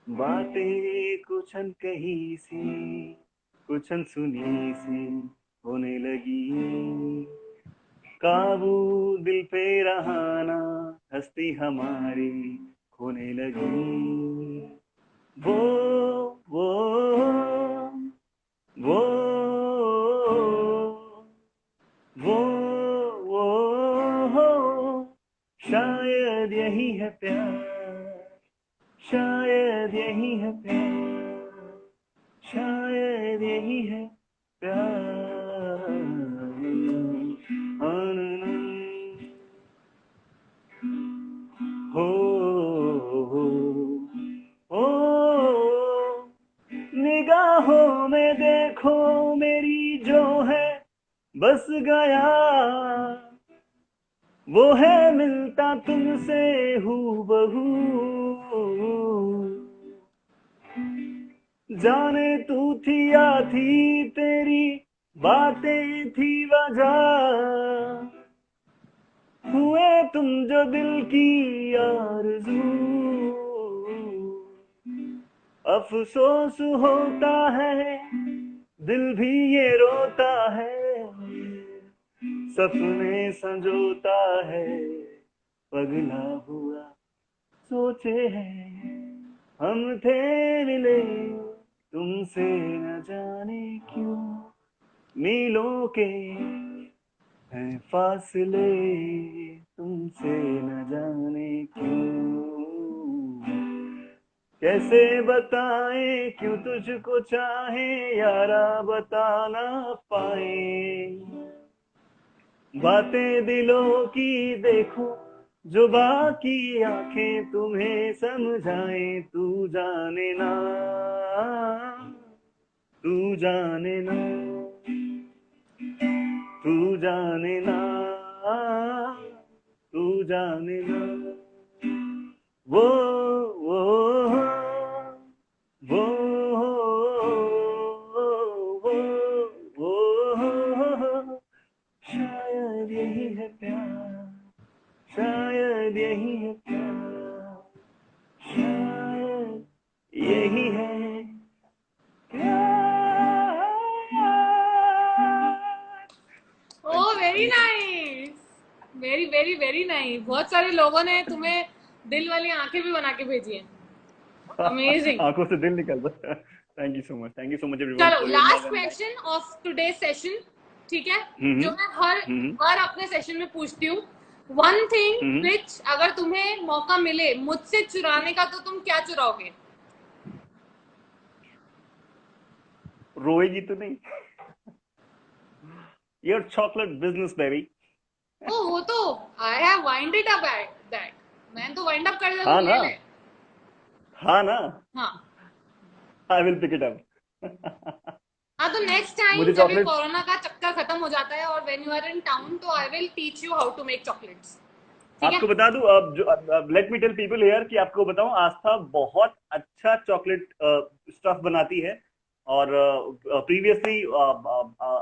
बातें कुछ अनकही सी, कुछ अनसुनी सी होने लगी, काबू दिल पे रहाना, हस्ती हमारी खोने लगी। वो वो वो शायद यही है प्यार। हो हो निगाहों में देखो मेरी जो है बस गया, वो है मिलता तुमसे हूबहू। जाने तू थी या थी तेरी बातें थी वजह, हुए तुम जो दिल की आरज़ू। अफसोस होता है दिल भी ये रोता है, सपने संजोता है पगला हुआ। सोचे हैं हम थे मिले तुमसे न जाने क्यों, मीलों के हैं फासले तुमसे न जाने क्यों। कैसे बताएं क्यों तुझको चाहे यारा बता ना पाए, बातें दिलों की देखो जो बाकी आंखें तुम्हें समझाएं। तू जाने ना, तू जाने ना, तू जाने ना, तू जाने ना। वो वो वो वो वो शायद यही है प्यार, शायद यही है प्यार, शायद यही है प्यार।
ओ
Thank
very
you so much.
Nice, very very very nice. बहुत सारे लोगों ने तुम्हें दिल वाली आंखें भी बना के भेजी हैं। अमेजिंग।
आंखों से दिल निकल रहा है। Thank you so much, thank you so much everyone
चलो
for your
last
love and like.
Question of today session, ठीक है,
हम्म
जो मैं हर
हम्म
हर अपने सेशन में पूछती हूँ। वन थिंग
हम्म
विच अगर तुम्हें मौका मिले मुझसे चुराने का तो तुम क्या चुराओगे?
रोएगी तो नहीं? Your chocolate business baby.
Oh वो तो I have wind it up at that. मैंने तो वाइंड अप कर दिया,
हाँ
तू
ना,
ले ले।
हाँ ना,
हाँ
I will pick it up.
हाँ, तो नेक्स्ट टाइम
मुझे
जब ये
चॉकलेट,
कोरोना का चक्कर खत्म हो जाता है और when you are in town, तो I will teach you how to make chocolates, ठीक है?
आपको बता दूं, अब जो let me tell people here कि आपको बताऊं, आस्था बहुत अच्छा चॉकलेट स्टफ बनाती है। और previously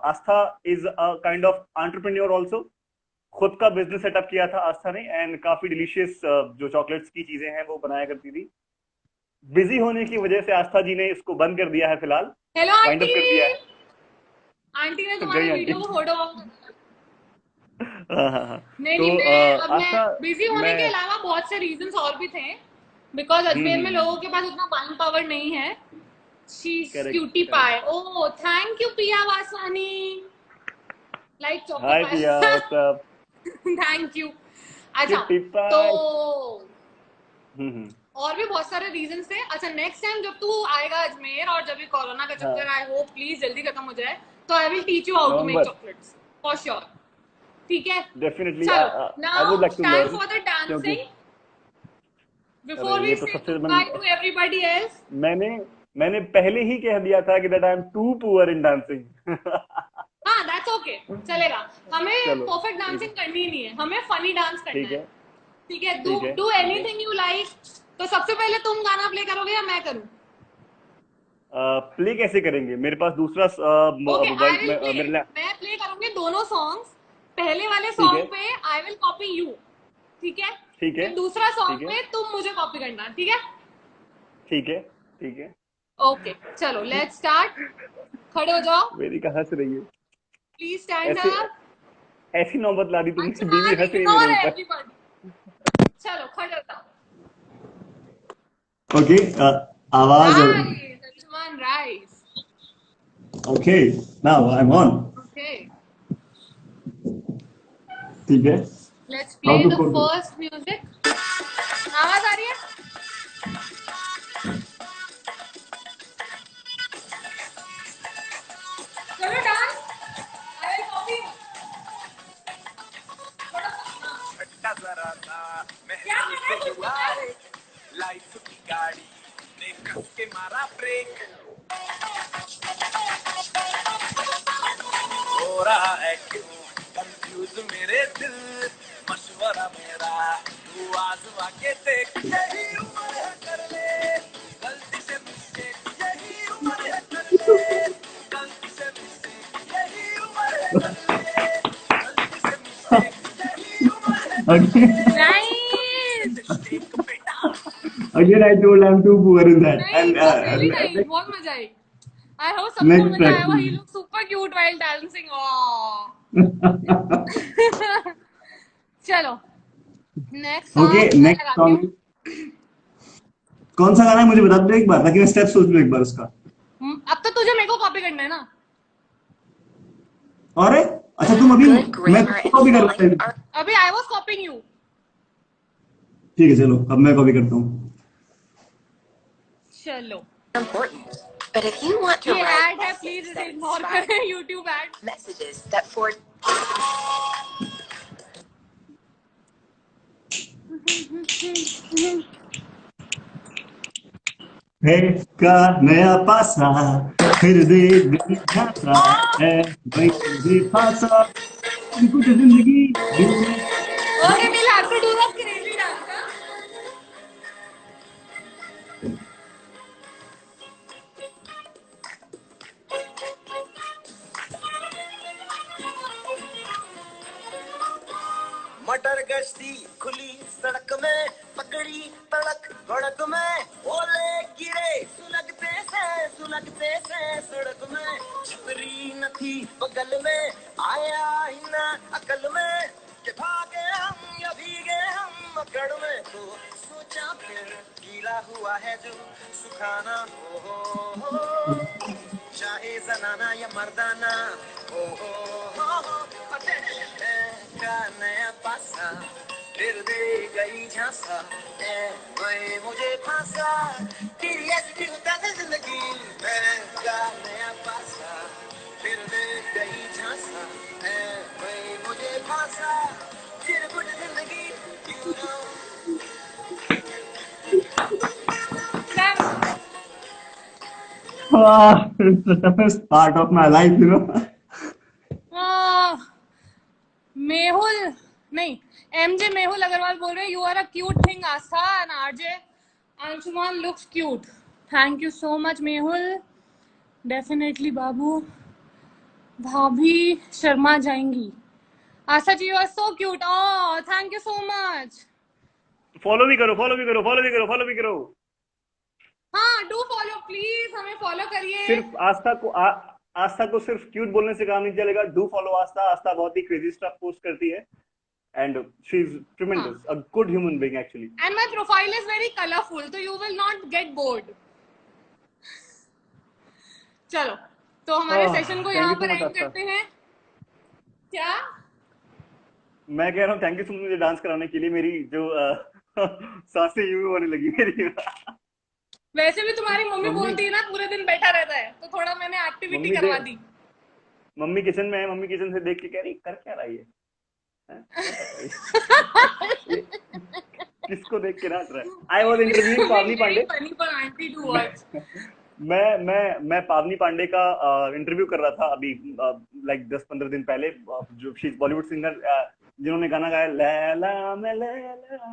Aastha is a kind of entrepreneur also. खुद का बिजनेस सेटअप किया था आस्था ने, एंड काफी डिलीशियस जो चॉकलेट्स की चीजें हैं वो बनाया करती थी। बिजी होने की वजह से आस्था जी ने इसको बंद कर दिया है फिलहाल,
हेलो
वाइंड
आंटी।
अप कर दिया है।
आंटी ने तुम्हारे
गई आंटी।
वीडियो को फोटो ऑफ कर दिया।
हाँ हाँ हाँ।
नहीं
तो
नहीं, मैं
आस्था,
बिजी होने
मैं
के अलावा बहुत से रीजंस और भी थे, बिकॉज अजमेर में लोगों
हम्म,
के पास उतना बाइंग पावर नहीं है। She
correct
cutie
correct.
पाए। ओ थैंक यू पिया वासवानी, लाइक चोको
हाय
पाए।
पिया, व्हाट्सअप।
Thank you. अच्छा,
क्यूटी
तो
पाई। हम्म।
और भी बहुत सारे रीजंस थे। अच्छा, नेक्स्ट टाइम जब तू आएगा अजमेर और जब ये कोरोना का चक्कर,
हाँ,
आई होप प्लीज जल्दी खत्म हो जाए, तो I will teach you how to make
November,
chocolates for sure, ठीक है?
डेफिनेटली
चलो,
I would
now
like to
time
learn,
for the
क्योंकि
डांसिंग
अरे
बिफोर वी
ये तो
से
सबसे
गुड टू एवरीबॉडी एल्स।
मैंने मैंने पहले ही कह दिया था कि that I am too poor in dancing.
हाँ दैट्स ओके, चलेगा। हमें
चलो
परफेक्ट
ठीक
डांसिंग
है,
करनी ही नहीं है, हमें फनी डांस करना
ठीक
है,
है,
ठीक है? डू
ठीक है,
डू
ठीक है।
Anything you like. तो सबसे पहले तुम गाना प्ले करोगे या मैं करूं?
प्ले कैसे करेंगे? मेरे पास दूसरा
ओके, आई
मोबाइल
विल
में
प्ले।
मेरे लिए।
मैं प्ले करूंगी दोनों सॉन्ग्स। पहले वाले
ठीक है,
सॉन्ग पे आई विल कॉपी यू, ठीक है?
ठीक है,
फिर दूसरा
ठीक
सॉन्ग
है,
पे तुम मुझे कॉपी करना, ठीक है?
ठीक है, ठीक है।
ओके, चलो लेट्स स्टार्ट। खड़े हो जाओ,
वेदिका हंस रही है।
प्लीज स्टैंड
ऐसे
अप।
ऐसी नौबत ला दी तुमने, बीवी
अंशुमान
हंस रही है
इग्नोर
मेरे ऊपर।
एवरीबॉडी। चलो खड़े हो जाओ।
ओके, आवाज।
Rice Anshuman, rice.
Okay, now I am on.
Okay,
ठीक है,
let's play
how to
the
code this?
First music. आवाज आ रही है?
के मारा ब्रेक हो रहा है क्यों कंफ्यूज मेरे दिल मशवरा मेरा तू आजमा के देख यही उम्र है कर ले गलती से मिस्टेक यही उम्र है कर ले गलती से मिस्टेक यही उम्र है कर ले गलती से मिस्टेक यही उम्र है कर ले
Nice.
Again, I told I'm too poor in that.
नहीं,
And
it was really nice. बहुत मजा आई. I hope सबको
next
मजा आया.
question.
He looks super cute while dancing. Oh. चलो. Next song.
Okay,
मैं
next
लगाती
song.
हूँ.
कौन सा गाना है मुझे बता दो एक बार ताकि मैं स्टेप सोच लूं एक बार उसका.
अब तो तुझे मेरे को कॉपी करना है ना.
और अच्छा तुम अभी मैं कॉपी कर रहा हूँ.
अभी I was copying you.
ठीक है चलो अब मैं कॉपी करता हूँ.
चलो.
Important. But if you want to
ये
write
ad है, प्लीज
essays
इसे
that
इग्नोर
inspire
करें. YouTube ad.
messages that forge
है का नया पासा फिर दे गई झांसा है भाई तुझे फांसा कुछ जिंदगी
Okay, we'll have to do that crazy dance. Huh?
मटर गश्ती खुली सड़क में पकड़ी तड़क भड़क में ओले गिरे सुलगते से सड़क में छतरी न थी बगल में आया ही ना अकल में कि भागे हम या भीगे हम मकड़ में तो सोचा फिर गीला हुआ है जो सुखाना हो चाहे जनाना या मर्दाना हो का नया पासा फिर दे गई झांसा मैं मुझे फांसा तेरी ऐसी होता है जिंदगी मैं का नया पासा फिर दे गई झांसा मैं मुझे फांसा फिर कुछ जिंदगी you know it's the toughest part of my life, you know.
Mehul नहीं एमजे मेहुल अग्रवाल बोल रहे हैं you are a cute thing Astha and RJ Anshuman looks cute. Thank you so much Mehul. Definitely बाबू. भाभी शर्मा जाएंगी. Astha ji you are so cute. Oh thank you so much.
Follow भी करो.
हाँ डू फॉलो प्लीज. हमें फॉलो करिए.
सिर्फ आस्था को सिर्फ क्यूट बोलने से काम नहीं चलेगा. डू फॉलो आस्था बहुत ही क्रेजी स्टफ पोस्ट करती है and she is tremendous, a good human being actually.
And my profile is very colourful तो you will not get bored. चलो तो हमारे सेशन को यहाँ पर एंड करते हैं. क्या
मैं कह रहा हूँ थैंक यू सो मच मुझे डांस कराने के लिए. मेरी जो सांसें यूं होने लगी मेरी.
वैसे भी तुम्हारी मम्मी बोलती है ना पूरे दिन बैठा रहता है तो थोड़ा मैंने एक्टिविटी करवा दी.
मम्मी किचन में है. मम्मी किचन से देख के कह रही कर क्या रही है. किसको देख के नाच रहा है. आई वाज इंटरव्यूइंग पावनी पांडे. मैं पावनी पांडे का इंटरव्यू कर रहा था अभी लाइक 10-15 दिन पहले. जो शी इज बॉलीवुड सिंगर जिन्होंने गाना गाया लैला मैं लैला.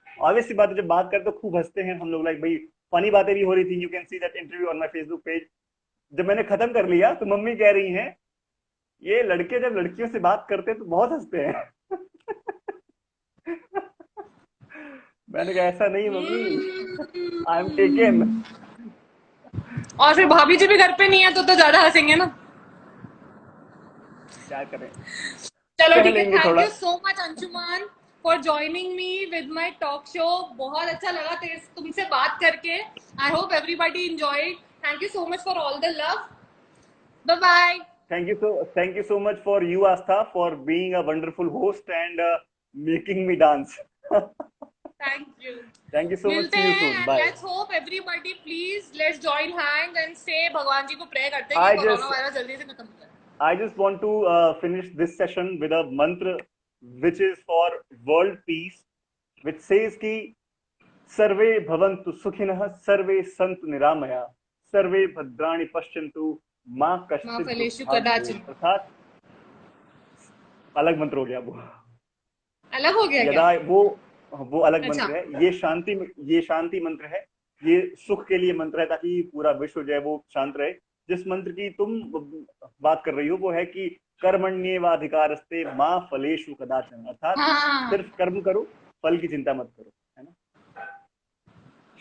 ऑब्वियसली बात है जब बात करते तो खूब हंसते हैं हम लोग. लाइक भाई फनी बातें भी हो रही थी. You can see that interview on my Facebook page. जब मैंने खत्म कर लिया तो मम्मी कह रही हैं ये लड़के जब लड़कियों से बात करते हैं तो बहुत हंसते हैं. मैंने कहा ऐसा नहीं मम्मी, आई एम टेकन.
और फिर भाभी जी भी घर पे नहीं है तो ज्यादा हंसेंगे ना.
क्या करें.
चलो ठीक है. Thank you so much Anshuman for joining me with my talk show. बहुत अच्छा लगा तुमसे बात करके. I hope everybody enjoyed. Thank you so much for all the love. Bye bye.
Thank you so much for you Astha for being a wonderful host and making me dance.
Thank you.
Thank you so much. See you soon. Bye.
Let's hope everybody please let's join hands and say भगवान जी को प्रे करते हैं कि कोरोना वायरस जल्दी से खत्म हो जाए.
I just want to finish this session with a mantra which is for world peace, which says कि सर्वे भवन्तु सुखिनः, सर्वे सन्तु निरामया, सर्वे भद्राणि पश्यन्तु, माँ
माँ
कश्चित्
फलेषु
दुःखात्
कदाचन।
भवेत्। अर्थात अलग मंत्र हो गया वो।
अलग हो गया क्या?
यदा वो अलग
अच्छा।
मंत्र है। ये शांति मंत्र है। ये सुख के लिए मंत्र है, ताकि पूरा विश्व जो है वो शांत रहे। जिस मंत्र की तुम बात कर रही हो वो है कि कर्मण्येवाधिकारस्ते माँ फलेषु कदाचन। अर्थात
हाँ
सिर्फ कर्म करो, फल की चिंता मत करो, है ना।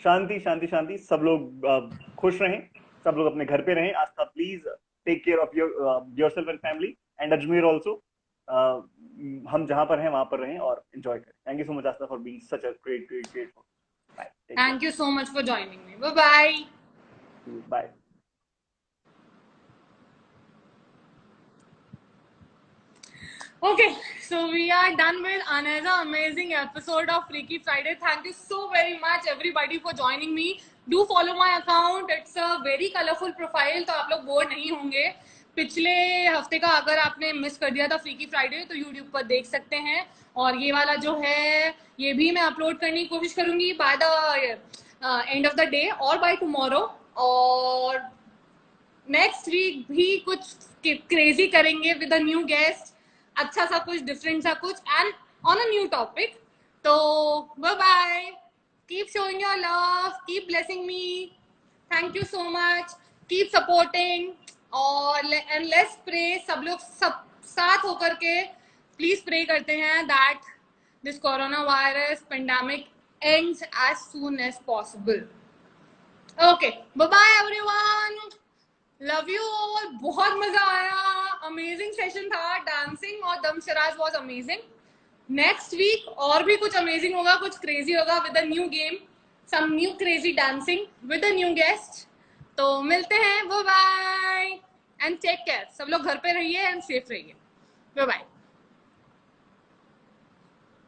शांति शांति शांति। सब लोग खुश रहें, सब लोग अपने घर पे रहें। Astha, please take care of yourself and family, and Ajmer also. हम जहां पर हैं वहां पर रहें और एंजॉय करें। Thank you so much Aastha for being such a great. Bye.
Thank you so much for joining me. Bye bye.
Bye.
Okay, so we are done with another amazing episode of Freaky Friday. Thank you so very much everybody for joining me. Do follow my account. It's a very colorful profile, तो आप लोग बोर नहीं होंगे। पिछले हफ्ते का अगर आपने मिस कर दिया था फ्रीकी फ्राइडे, तो YouTube पर देख सकते हैं। और ये वाला जो है ये भी मैं अपलोड करने की कोशिश करूंगी bye the end of the day और बाय टुमारो। और नेक्स्ट वीक भी कुछ क्रेजी करेंगे विद अ न्यू गेस्ट, अच्छा सा कुछ, डिफरेंट सा कुछ, and on a new topic. तो bye bye, keep showing your love, keep blessing me, thank you so much, keep supporting. और एंड लेट्स प्रे, सब लोग सब साथ होकर के प्लीज प्रे करते हैं that this corona virus pandemic ends as soon as possible. Okay, bye bye everyone. Love you all. बहुत मजा आया, अमेजिंग सेशन था। डांसिंग और dumb charades was amazing. Next week और भी कुछ अमेजिंग होगा, कुछ क्रेजी होगा with a new game, some new crazy dancing with a new guest. तो मिलते हैं, bye bye and take care. सब लोग घर पे रहिए एंड सेफ रहिए। Bye bye.